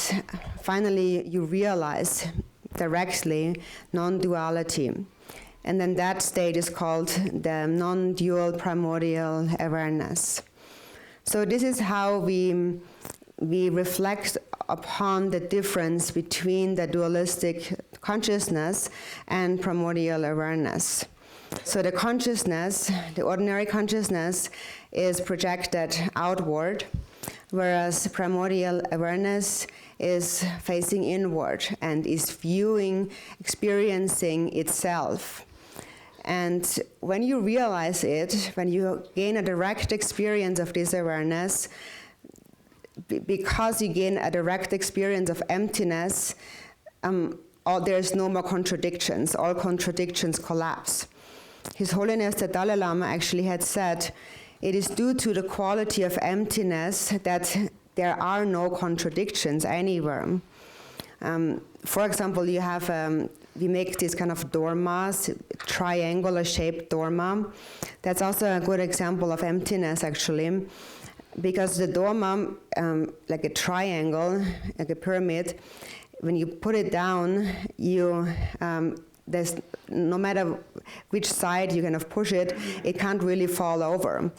finally, you realize directly non-duality. And then that state is called the non-dual primordial awareness. So this is how we reflect upon the difference between the dualistic consciousness and primordial awareness. So the consciousness, the ordinary consciousness, is projected outward, whereas primordial awareness is facing inward and is viewing, experiencing itself. And when you realize it, when you gain a direct experience of this awareness, because you gain a direct experience of emptiness, there's no more contradictions. All contradictions collapse. His Holiness the Dalai Lama actually had said, it is due to the quality of emptiness that there are no contradictions anywhere. For example, you have, we make this kind of dormas, triangular-shaped dorma. That's also a good example of emptiness, actually, because the dorma, like a triangle, like a pyramid, when you put it down, there's no matter which side you kind of push it, it can't really fall over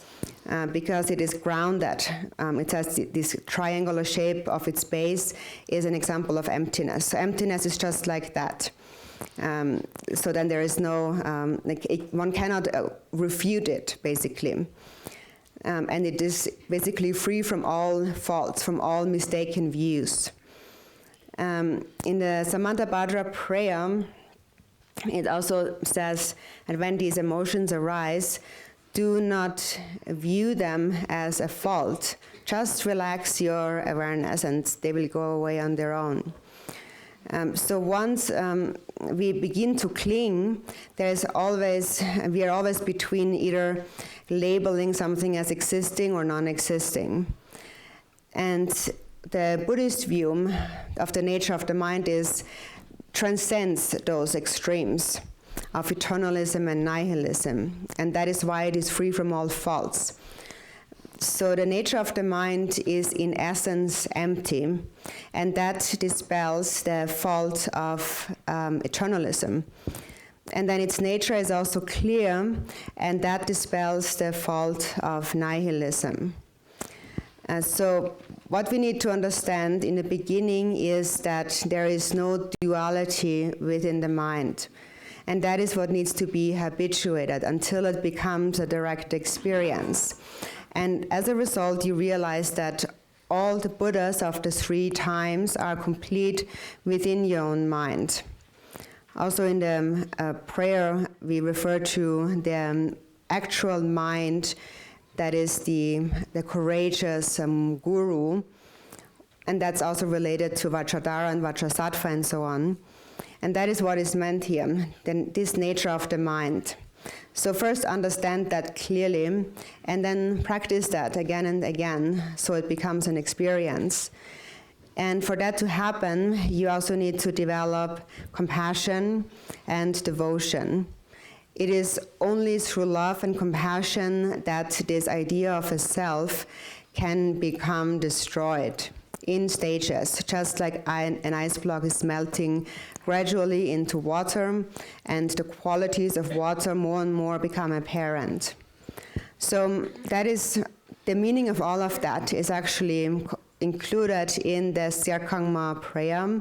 because it is grounded. It has this triangular shape of its base is an example of emptiness. So emptiness is just like that. So then there is no, one cannot refute it, basically. And it is basically free from all faults, from all mistaken views. In the Samantabhadra prayer, it also says, and when these emotions arise, do not view them as a fault. Just relax your awareness and they will go away on their own. So once we begin to cling, we are always between either labeling something as existing or non-existing. And the Buddhist view of the nature of the mind transcends those extremes of eternalism and nihilism, and that is why it is free from all faults. So the nature of the mind is in essence empty, and that dispels the fault of eternalism. And then its nature is also clear, and that dispels the fault of nihilism. So what we need to understand in the beginning is that there is no duality within the mind. And that is what needs to be habituated until it becomes a direct experience. And as a result, you realize that all the Buddhas of the 3 times are complete within your own mind. Also in the prayer, we refer to the actual mind, that is the courageous guru, and that's also related to Vajradhara and Vajrasattva and so on. And that is what is meant here, this nature of the mind. So first understand that clearly, and then practice that again and again, so it becomes an experience. And for that to happen, you also need to develop compassion and devotion. It is only through love and compassion that this idea of a self can become destroyed in stages, just like an ice block is melting gradually into water, and the qualities of water more and more become apparent. So that is the meaning of all of that is actually included in the Serkangma prayer.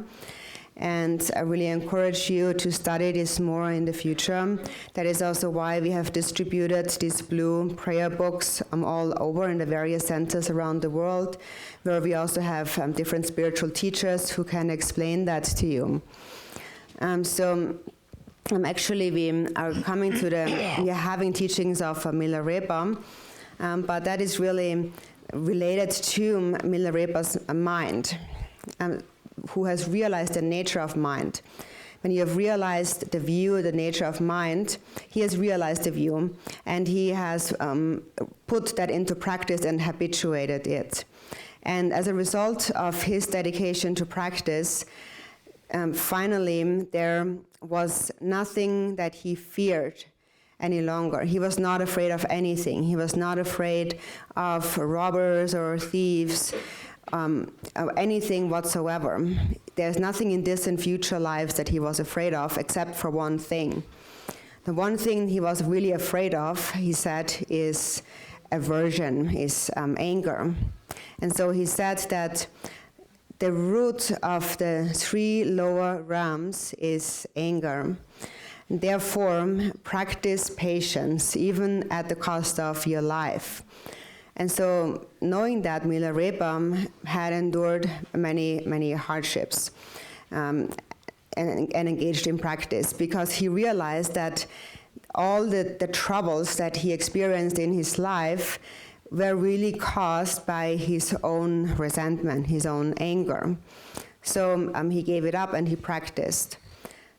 And I really encourage you to study this more in the future. That is also why we have distributed these blue prayer books all over in the various centers around the world, where we also have different spiritual teachers who can explain that to you. Actually, we are coming to we are having teachings of Milarepa, but that is really related to Milarepa's mind. Who has realized the nature of mind. When you have realized the view, the nature of mind, he has realized the view, and he has put that into practice and habituated it. And as a result of his dedication to practice, finally there was nothing that he feared any longer. He was not afraid of anything. He was not afraid of robbers or thieves, anything whatsoever. There's nothing in this and future lives that he was afraid of, except for one thing. The one thing he was really afraid of, he said, is aversion, is anger. And so he said that the root of the 3 lower realms is anger. Therefore, practice patience, even at the cost of your life. And so, knowing that Milarepa had endured many hardships and engaged in practice, because he realized that all the troubles that he experienced in his life were really caused by his own resentment, his own anger. So he gave it up and he practiced.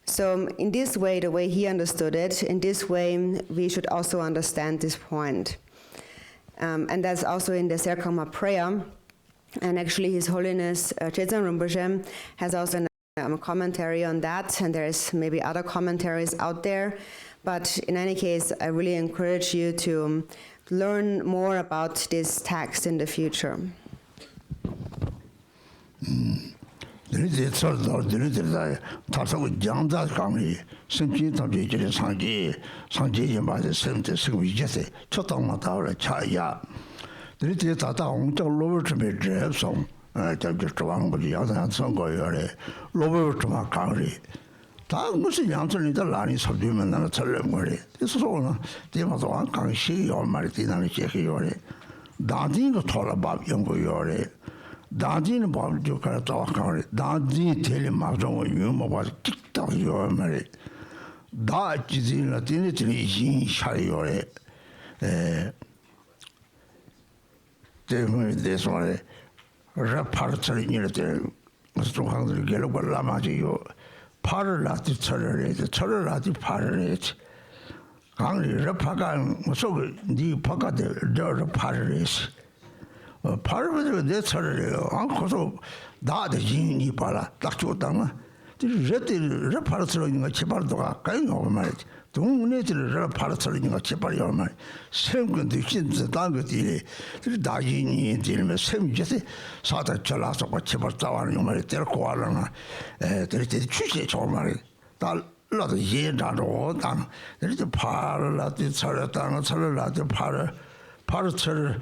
So in this way, the way he understood it, in this way we should also understand this point. And that's also in the Serkama prayer. And actually His Holiness Jetsun Rinpoche has also a commentary on that, and there's maybe other commentaries out there. But in any case, I really encourage you to learn more about this text in the future. 다 무슨 양천이다 라니 섭주면 나는 철ren 거래. 그래서 대마도 강시 얼마리 되는 게 요래. 다진도 돌아밥 연구 요래. 다진은 밥 조카라 또 가래. 다진 텔레마종 유모 봐 틱딱 요래. 다지진은 되는 신 샤요래. 때문에 대해서에 라파르처리 이렇게 무슨 항상 결국 라마지요. 팔을 놔도 철을 해야지, 철을 놔도 팔을 해야지. 강리 러파가 무슨 네 바깥에 저 팔을 해야지. 팔을 가지고 내 철을 해요. 안 커서 나한테 진이 봐라. 딱 좋다나. 저들 러파를 쓰는 거 제발도 가까이 오고 말이지. 동네들 러파를 쓰는 거 제발이 오고 말이지. 생근도 진짜 딴 것들이 다진이 들면 생기지. 사다 잘라서 제발 따와는 말이 데리고 와라나. 저렇게 취재 좋은 말이. 다 나도 예나로 당. 이렇게 팔을 놔도 철을 땅을 철을 놔도 팔을 철을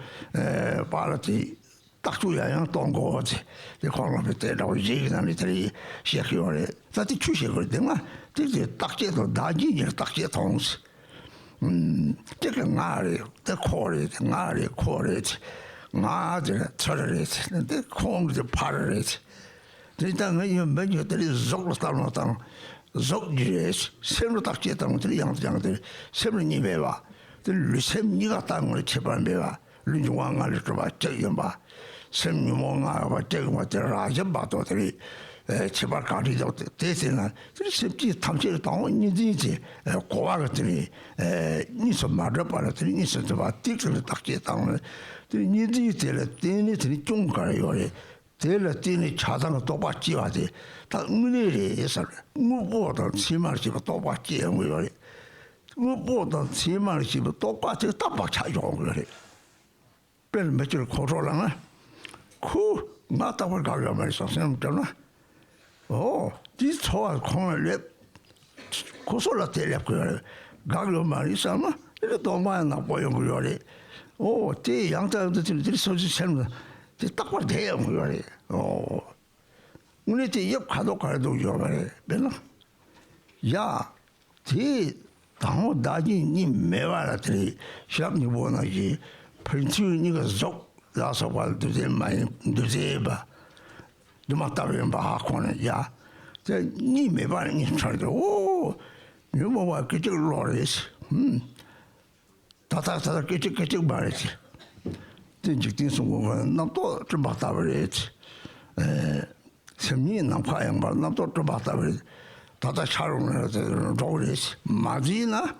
팔았지. 딱 줘야 동거지. 이 광람에 때라고 얘기하는들이 시작이오래. 다들 취식을 되나? 되게 딱제도 나지니 딱제 통스. 제가 나리, 내 코리, 나리 코리지. 나들 철을지. 근데 공도 팔을지. 일단은 이 menju들이 속로 따로따로 속지에서 세로 딱제 땅들이 양들이 세로니 배와. 들 셈니가 땅을 제발 배와. 륜중앙을 좀 봐. 저기 봐. 생명아 저거 저라좀 봐도들이 제발 가리도 대세는 simply 탐지를 당원이지 고아들이 니서 말을 받았더니 니서 봐 틱을 딱지 당을 니지 때니 중가요래 때니 차상을 또 받지 와지 다 은혜에서 무보다 치마를 또 받지 뭐요래 무보다 치마를 똑같이 딱 받쳐 줘 그래 별 며칠 고소라나 그 나타볼 가려 말이서 생각되나 이 초아 공을 고소라 때렸고요 가려 말이서마 이거 너무 많이 나빠요 그거래 제 양자들이 소지 셈다 딱 봐도 돼요 그거래 우리 옆 가도 요래 맨날 야제 당호 나지 니 매와라들이 시합니 보나지 펜치니가 속 라서 발도제 많이 두제바 좀 따르면 봐 코는 니 매반이 차도 오 뭐와 그쪽 로레스 다다다 그쪽 말이지 진직진 송고는 나도 좀 받아버리지 semni nampa yang bar nam to bata bari tata charung na roles mazina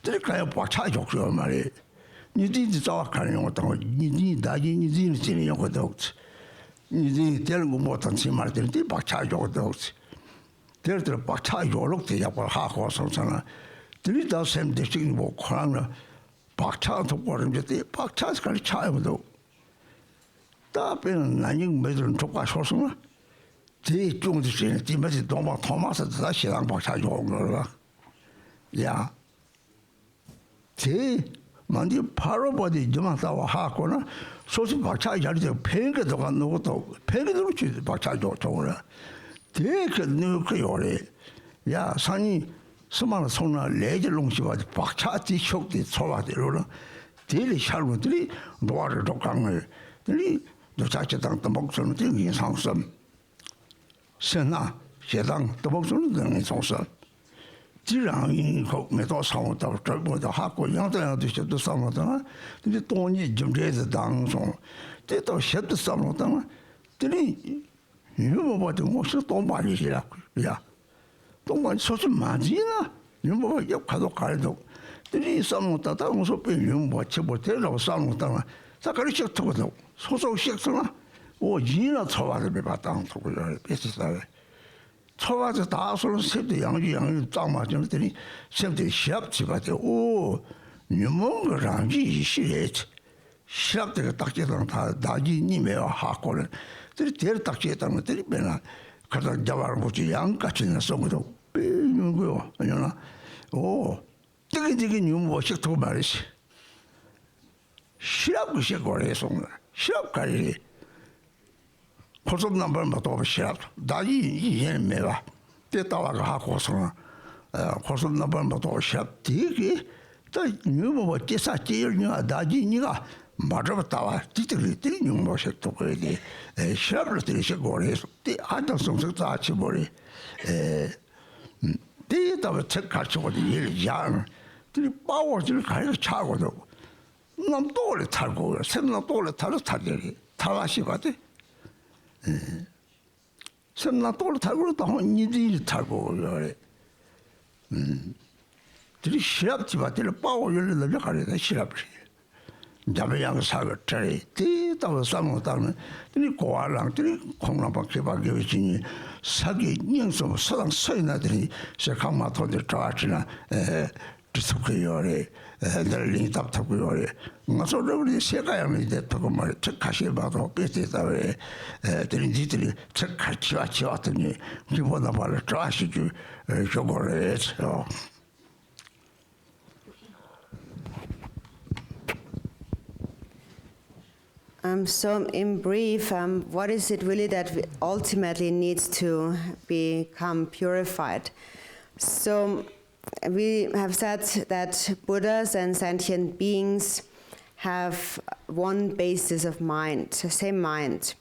te ka pa cha jok yo mari ni di za ka ni to ni da ni ni yo ko dot ni di tel go mo tan si mar te pa cha jok dot tel pa cha yo lok te ya pa ha ko so sana te da sem de sing bo khang na pa cha to ko rim te pa cha ka cha yo do ta pen na ni me dron to pa so so 제 중국의 지금까지 동방 토마스 다 시랑 박사 용어라. 야. 제 만디 바로 버디 좀 하다와 하고는 소신 박차 자리에 팽게도 간 것도 팽게도 치 박차죠 저거라 되게 누그 요래 야 산이 스마나 손나 레젤롱시가 박차 뒤속디 소화대로라 되게 샬로들이 노아를 독강을 들이 노자체당 또 목소리는 되게 상섬 세나 세당 또 목소리는 되게 상섬 지랑이 거기도 상호도 저거도 하고 양도양도 싶도 상호도 근데 돈이 좀 돼서 당송 때도 싶도 상호도 들이 이거 뭐 혹시 돈 많이 시라 야 돈 많이 소식 많지나 이거 뭐 역하도 갈도 들이 상호도 당소 빼면 뭐 쳐볼 때로 상호도 사카리 식도도 소소 식도나 오 이나 처와를 배봤다 소고요 비슷하게 초가서 다 서로 셉도 양주 딱 맞으더니 셉도 시합 집한테 오 유몽거랑 이시에 시합대가 딱 제대로 다 나지 님에와 하고는 들이 대를 딱 제대로 들이 배나 가서 잡아를 보지 양같이나 쏘고도 빼는 거요 아니나 오 되게 유모 식도 말이지 시합 시거래서 시합 가리 고속 넘버는 또 시합 다이 이해 매와 때다와가 하고서 고속 넘버는 또 시합 되게 또 유모 제사 제일냐 다지 니가 맞아봤다와 뒤들이 유모 식도 그래 시합을 들으시 거래서 때 아다 성적 다치 버리 때다가 책 가지고 일양 들이 빠워질 가서 차고도 남 또래 탈고 샘나 또래 타서 타들이 타와시 받대 샘나 또래 타고 또 니들이 타고 그래 들이 시합지 받들 빠워 열려들 가려다 시합지 자배양 사거 차리 때다가 상호 땅은 들이 고알랑 들이 콩나밖에 밖에 없으니 사기 년성 사당 서인아들이 세강마 토들 좋아지나 그래 애들이 답답고 그래 가서 우리 세가야는 이제 또 말 책하시 봐도 비슷하다고 애들이 니들이 책 같이 왔더니 기보다 말을 좋아하시지 저거를 했어 So in brief, what is it really that ultimately needs to become purified? So we have said that Buddhas and sentient beings have one basis of mind, the same mind.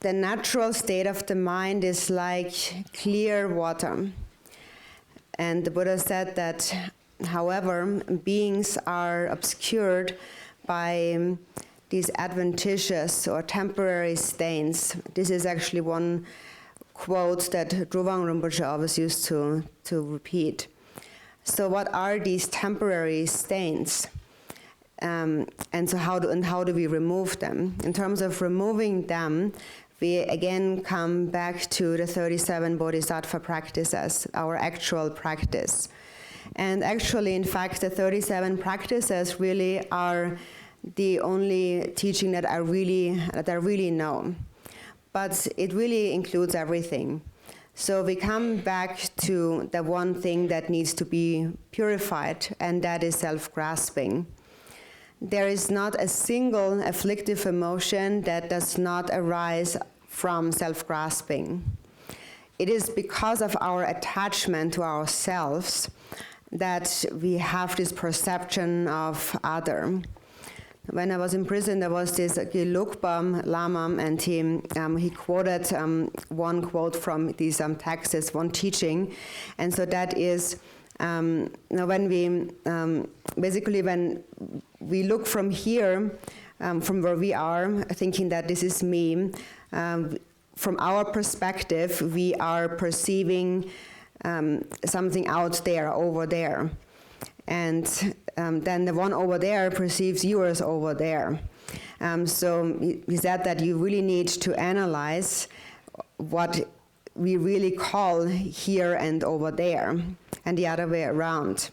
The natural state of the mind is like clear water. And the Buddha said that, however, beings are obscured by these adventitious or temporary stains. This is actually one quote that Druvang Rinpoche always used to repeat. So what are these temporary stains? And so how do we remove them? In terms of removing them, we again come back to the 37 Bodhisattva practices, our actual practice. And actually, in fact, the 37 practices really are the only teaching that I really know. But it really includes everything. So we come back to the one thing that needs to be purified, and that is self-grasping. There is not a single afflictive emotion that does not arise from self-grasping. It is because of our attachment to ourselves that we have this perception of other. When I was in prison, there was this Gelugpa Lama, and he quoted one quote from these texts, one teaching, and so that is when we look from here, from where we are, thinking that this is me, from our perspective, we are perceiving something out there, over there. And then the one over there perceives yours over there. So he said that you really need to analyze what we really call here and over there, and the other way around.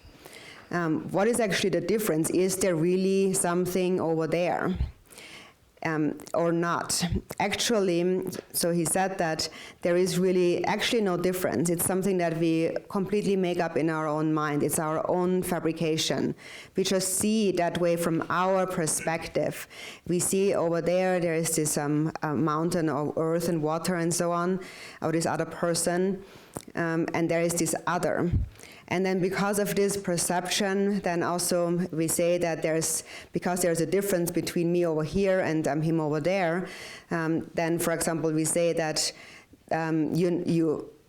What is actually the difference? Is there really something over there? or not. Actually, so he said that there is really actually no difference. It's something that we completely make up in our own mind. It's our own fabrication. We just see it that way from our perspective. We see over there is this mountain of earth and water and so on, or this other person, and there is this other. And then because of this perception, then also we say that because there's a difference between me over here and him over there, then for example we say that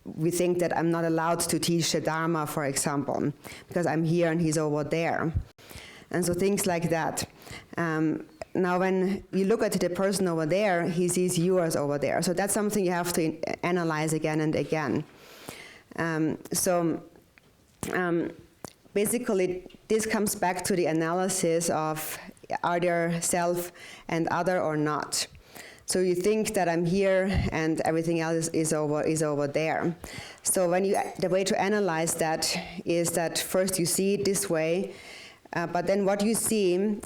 we think that I'm not allowed to teach the Dharma, for example, because I'm here and he's over there. And so things like that. Now when you look at the person over there, he sees you as over there. So that's something you have to analyze again and again. Basically, this comes back to the analysis of are there self and other or not. So you think that I'm here and everything else is over there. So the way to analyze that is that first you see it this way, but then what you see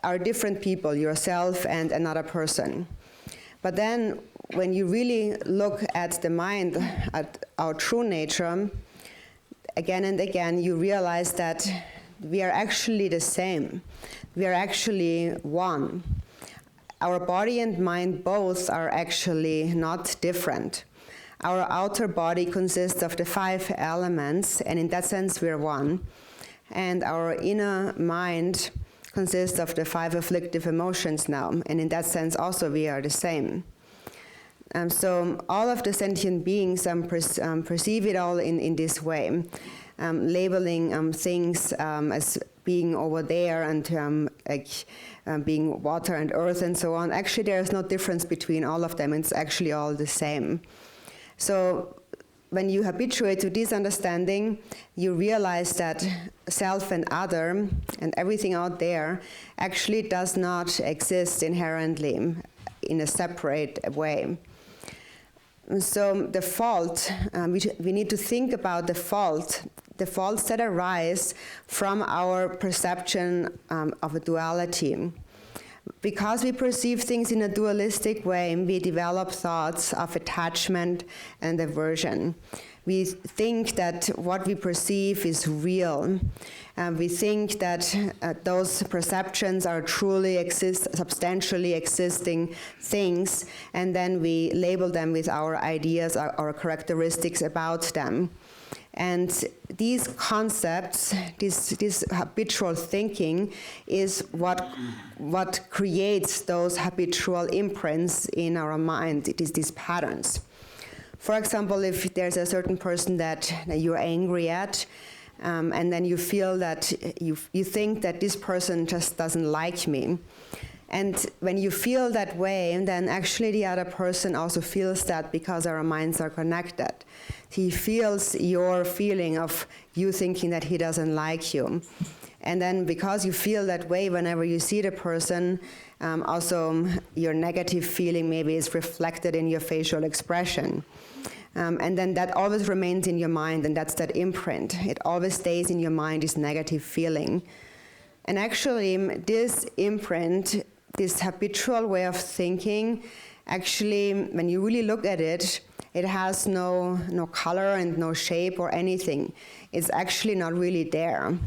are different people, yourself and another person. But then when you really look at the mind, at our true nature, again and again, you realize that we are actually the same. We are actually one. Our body and mind both are actually not different. Our outer body consists of the 5 elements, and in that sense we're one. And our inner mind consists of the 5 afflictive emotions now, and in that sense also we are the same. So all of the sentient beings perceive it all in this way, labeling things as being over there and being water and earth and so on. Actually, there is no difference between all of them. It's actually all the same. So when you habituate to this understanding, you realize that self and other and everything out there actually does not exist inherently in a separate way. So the fault, we need to think about the faults that arise from our perception of a duality. Because we perceive things in a dualistic way, we develop thoughts of attachment and aversion. We think that what we perceive is real. We think that those perceptions are truly substantially existing things, and then we label them with our ideas, our characteristics about them. And these concepts, this habitual thinking is what creates those habitual imprints in our mind. It is these patterns. For example, if there's a certain person that you're angry at, and then you feel that you think that this person just doesn't like me. And when you feel that way, then actually the other person also feels that, because our minds are connected. He feels your feeling of you thinking that he doesn't like you. And then because you feel that way whenever you see the person, also your negative feeling maybe is reflected in your facial expression. And then that always remains in your mind, and that's that imprint. It always stays in your mind, this negative feeling. And actually, this imprint, this habitual way of thinking, actually, when you really look at it, it has no color and no shape or anything. It's actually not really there.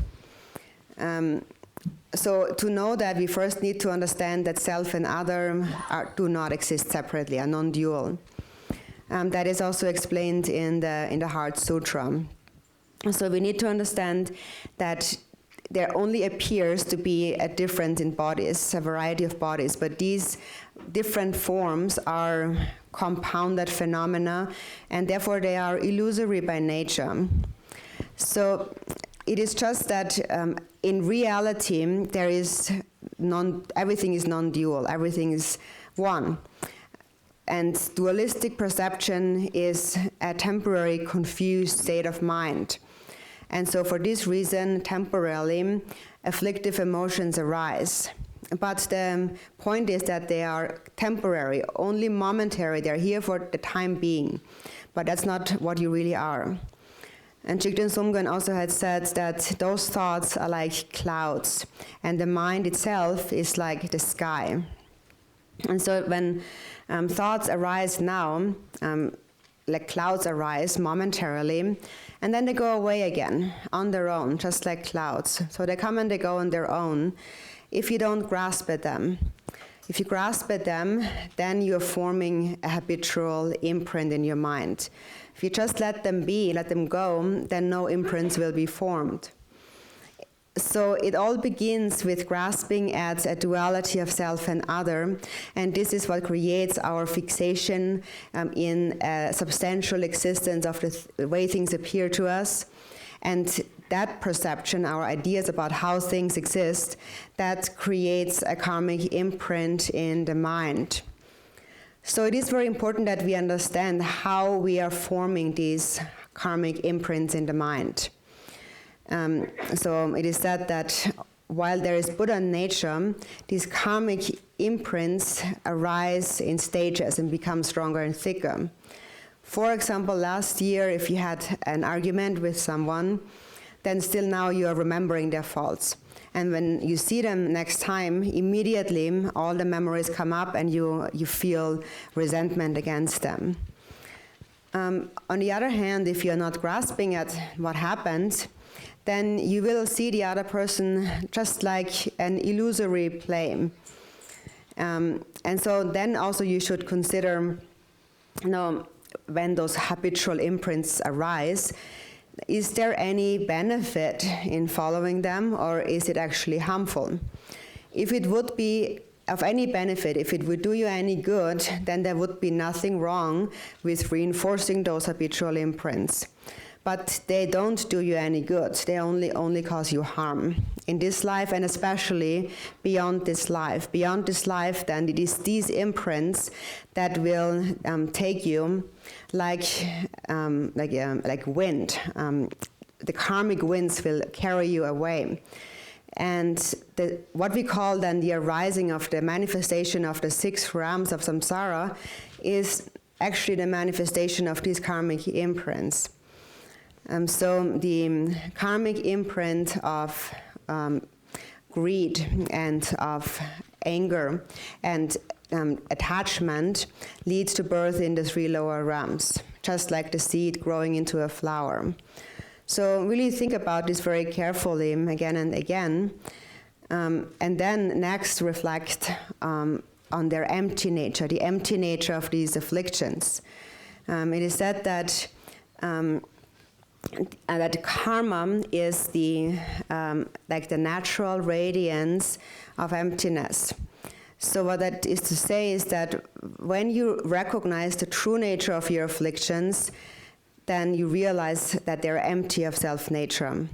So to know that, we first need to understand that self and other do not exist separately, are non-dual. That is also explained in the Heart Sutra. So we need to understand that there only appears to be a difference in bodies, a variety of bodies, but these different forms are compounded phenomena, and therefore they are illusory by nature. So it is just that in reality, everything is non-dual, everything is one. And dualistic perception is a temporary, confused state of mind. And so for this reason, temporarily, afflictive emotions arise. But the point is that they are temporary, only momentary. They're here for the time being. But that's not what you really are. And Jigten Sumgön also had said that those thoughts are like clouds, and the mind itself is like the sky. And so when thoughts arise now, like clouds arise momentarily, and then they go away again on their own, just like clouds. So they come and they go on their own if you don't grasp at them. If you grasp at them, then you're forming a habitual imprint in your mind. If you just let them be, let them go, then no imprints will be formed. So it all begins with grasping at a duality of self and other, and this is what creates our fixation in a substantial existence of the way things appear to us. And that perception, our ideas about how things exist, that creates a karmic imprint in the mind. So it is very important that we understand how we are forming these karmic imprints in the mind. So it is said that while there is Buddha nature, these karmic imprints arise in stages and become stronger and thicker. For example, last year, if you had an argument with someone, then still now you are remembering their faults. And when you see them next time, immediately all the memories come up and you feel resentment against them. On the other hand, if you're not grasping at what happened, then you will see the other person just like an illusory play. And so then also you should consider, when those habitual imprints arise, is there any benefit in following them, or is it actually harmful? If it would be of any benefit, if it would do you any good, then there would be nothing wrong with reinforcing those habitual imprints. But they don't do you any good. They only cause you harm in this life, and especially beyond this life. Beyond this life, then it is these imprints that will take you like wind. The karmic winds will carry you away. And what we call then the arising of the manifestation of the 6 realms of samsara is actually the manifestation of these karmic imprints. So the karmic imprint of greed and of anger and attachment leads to birth in the 3 lower realms, just like the seed growing into a flower. So really think about this very carefully again and again, and then next reflect on their empty nature, the empty nature of these afflictions. It is said that that karma is the natural radiance of emptiness. So what that is to say is that when you recognize the true nature of your afflictions, then you realize that they're empty of self-nature.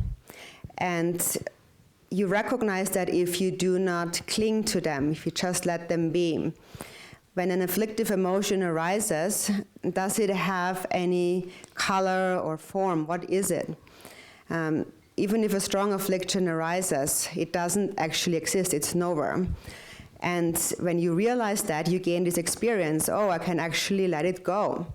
And you recognize that if you do not cling to them, if you just let them be, when an afflictive emotion arises, does it have any color or form? What is it? Even if a strong affliction arises, it doesn't actually exist, it's nowhere. And when you realize that, you gain this experience, I can actually let it go.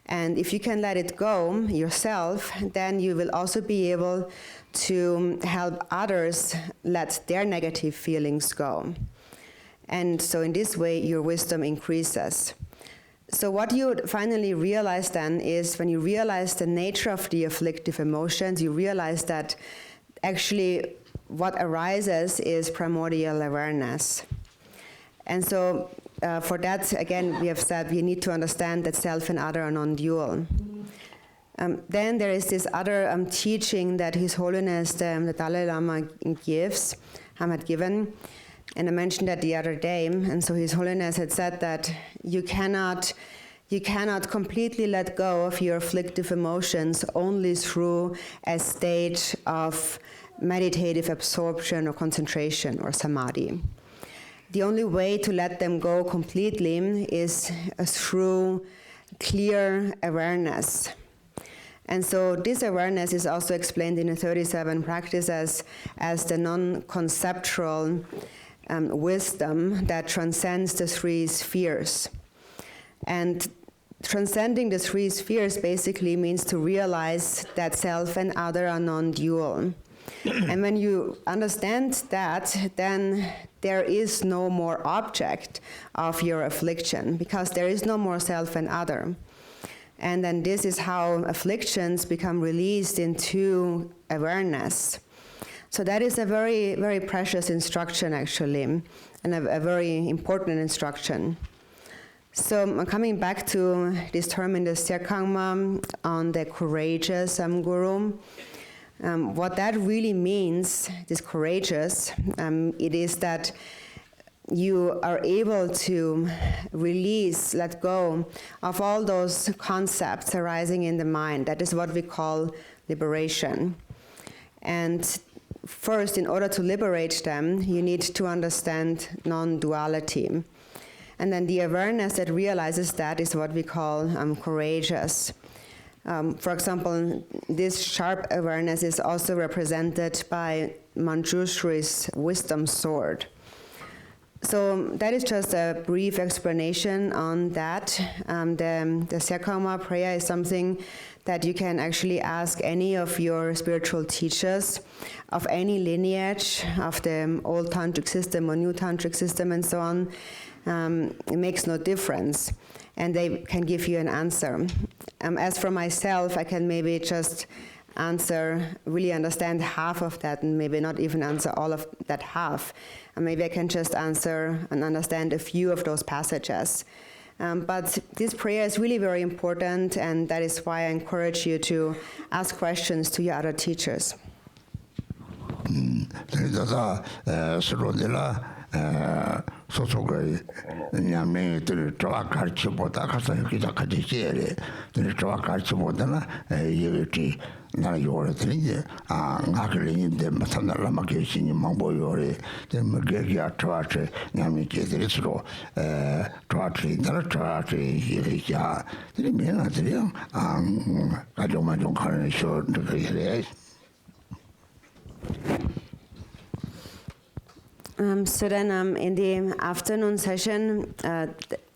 And if you can let it go yourself, then you will also be able to help others let their negative feelings go. And so in this way, your wisdom increases. So what you finally realize then is when you realize the nature of the afflictive emotions, you realize that actually what arises is primordial awareness. And so for that, again, we have said we need to understand that self and other are non-dual. Then there is this other teaching that His Holiness the Dalai Lama had given. And I mentioned that the other day, and so His Holiness had said that you cannot completely let go of your afflictive emotions only through a state of meditative absorption or concentration or samadhi. The only way to let them go completely is through clear awareness. And so this awareness is also explained in the 37 practices as the non-conceptual wisdom that transcends the 3 spheres. And transcending the 3 spheres basically means to realize that self and other are non-dual. And when you understand that, then there is no more object of your affliction, because there is no more self and other. And then this is how afflictions become released into awareness. So that is a very, very precious instruction, actually, and a very important instruction. So coming back to this term in the Sekangma on the courageous guru, what that really means, this courageous, it is that you are able to release, let go of all those concepts arising in the mind. That is what we call liberation. And first, in order to liberate them, you need to understand non-duality. And then the awareness that realizes that is what we call courageous. For example, this sharp awareness is also represented by Manjushri's wisdom sword. So that is just a brief explanation on that. The Sekangma prayer is something that you can actually ask any of your spiritual teachers of any lineage, of the old tantric system or new tantric system and so on. It makes no difference, and they can give you an answer. As for myself, I can maybe just really understand half of that, and maybe not even answer all of that half. And maybe I can just answer and understand a few of those passages. But this prayer is really very important, and that is why I encourage you to ask questions to your other teachers. 소속의 냐메 들어와 같이 보다 가서 기자 같이 지에 들어와 같이 보다나 이게 나 요래 들이제 나글인데 마찬가지로 막 계시니 망보요래 되게 트와체 냐메 제대로 트와체 트와체 이게야 들이면 들이요 가족만 좀 가는 쇼 그게 So then in the afternoon session,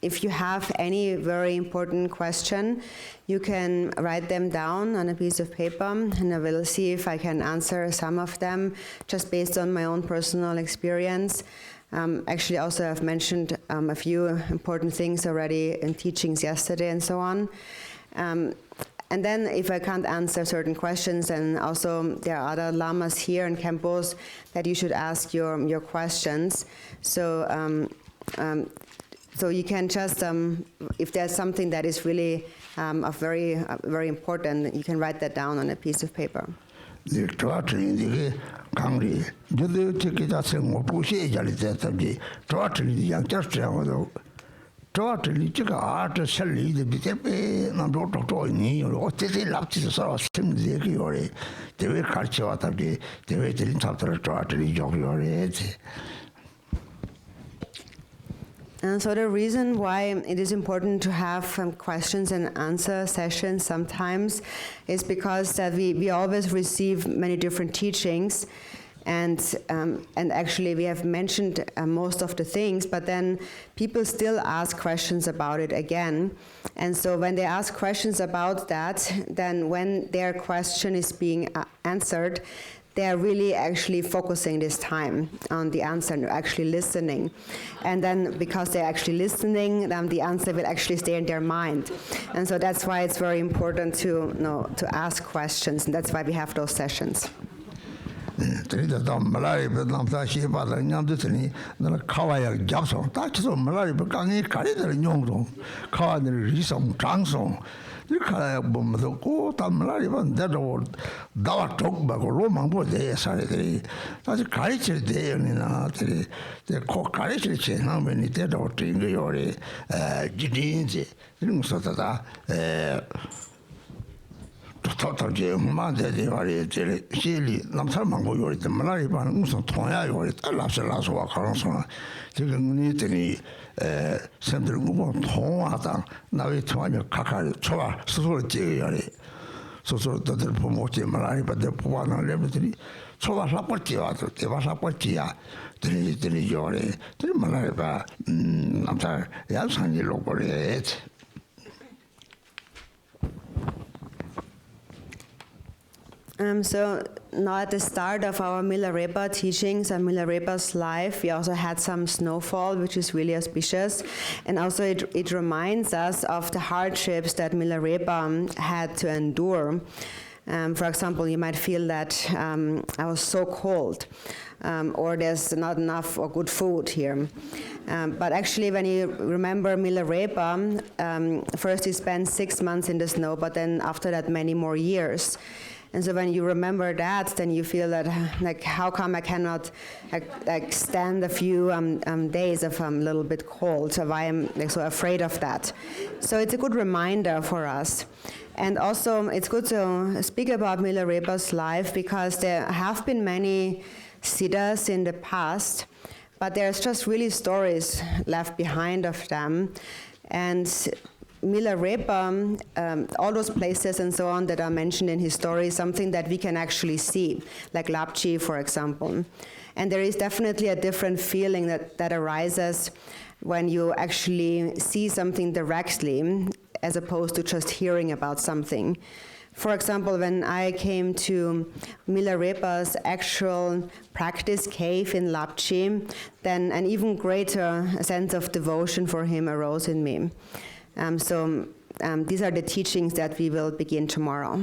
if you have any very important question, you can write them down on a piece of paper, and I will see if I can answer some of them just based on my own personal experience. Actually, also I've mentioned a few important things already in teachings yesterday and so on. And then if I can't answer certain questions, and also there are other lamas here in Kempos that you should ask your questions. So so you can just, if there's something that is really very important, you can write that down on a piece of paper. 저들이 지금 아트 셀리드 비테베 남도 도토니 어때서 랍치서 심리기 요래 대회 같이 왔다기 대회들이 잡더라 저들이 요래지. And so the reason why it is important to have questions and answer sessions sometimes is because that we always receive many different teachings. And actually we have mentioned most of the things, but then people still ask questions about it again. And so when they ask questions about that, then when their question is being answered, they're really actually focusing this time on the answer and actually listening. And then because they're actually listening, the answer will actually stay in their mind. And so that's why it's very important to ask questions, and that's why we have those sessions. 들이다 말라리베 남사시 바다 냠드더니 나 카와야 잡소 다치도 말라리베 강이 가리들 용도 카와들 리성 장송 이카야 보면서 고다 말라리베 대도 다와 쪽바고 로망보데 사례들이 다시 가리칠 때에나 들이 코 가리칠 때 나면이 대도 띵거 요리 지딘지 이런 거 썼다 토토제 마데데 와리 제리 실리 남살만 거 요리 때 말라리바는 무슨 통야 요리 딸라슬라서 와 가능성 지금 니들이 선들 뭐 통하다 나위 통하며 가까이 초와 스스로 제요리 스스로 다들 보모지 말라리바데 보아는 레벨들이 초와 사포지 와도 대바 사포지야 들이 요리 들이 말라리바 남살 양산이 로고레 So now at the start of our Milarepa teachings and Milarepa's life, we also had some snowfall, which is really auspicious. And also it reminds us of the hardships that Milarepa had to endure. For example, you might feel that I was so cold, or there's not enough or good food here. But actually, when you remember Milarepa, first he spent 6 months in the snow, but then after that, many more years. And so when you remember that, then you feel that, like, how come I cannot like stand a few days if I'm a little bit cold? So why am I so afraid of that? So it's a good reminder for us. And also, it's good to speak about Milarepa's life because there have been many siddhas in the past, but there's just really stories left behind of them. And Milarepa, all those places and so on that are mentioned in his story, is something that we can actually see, like Lapchi, for example. And there is definitely a different feeling that arises when you actually see something directly, as opposed to just hearing about something. For example, when I came to Milarepa's actual practice cave in Lapchi, then an even greater sense of devotion for him arose in me. So these are the teachings that we will begin tomorrow.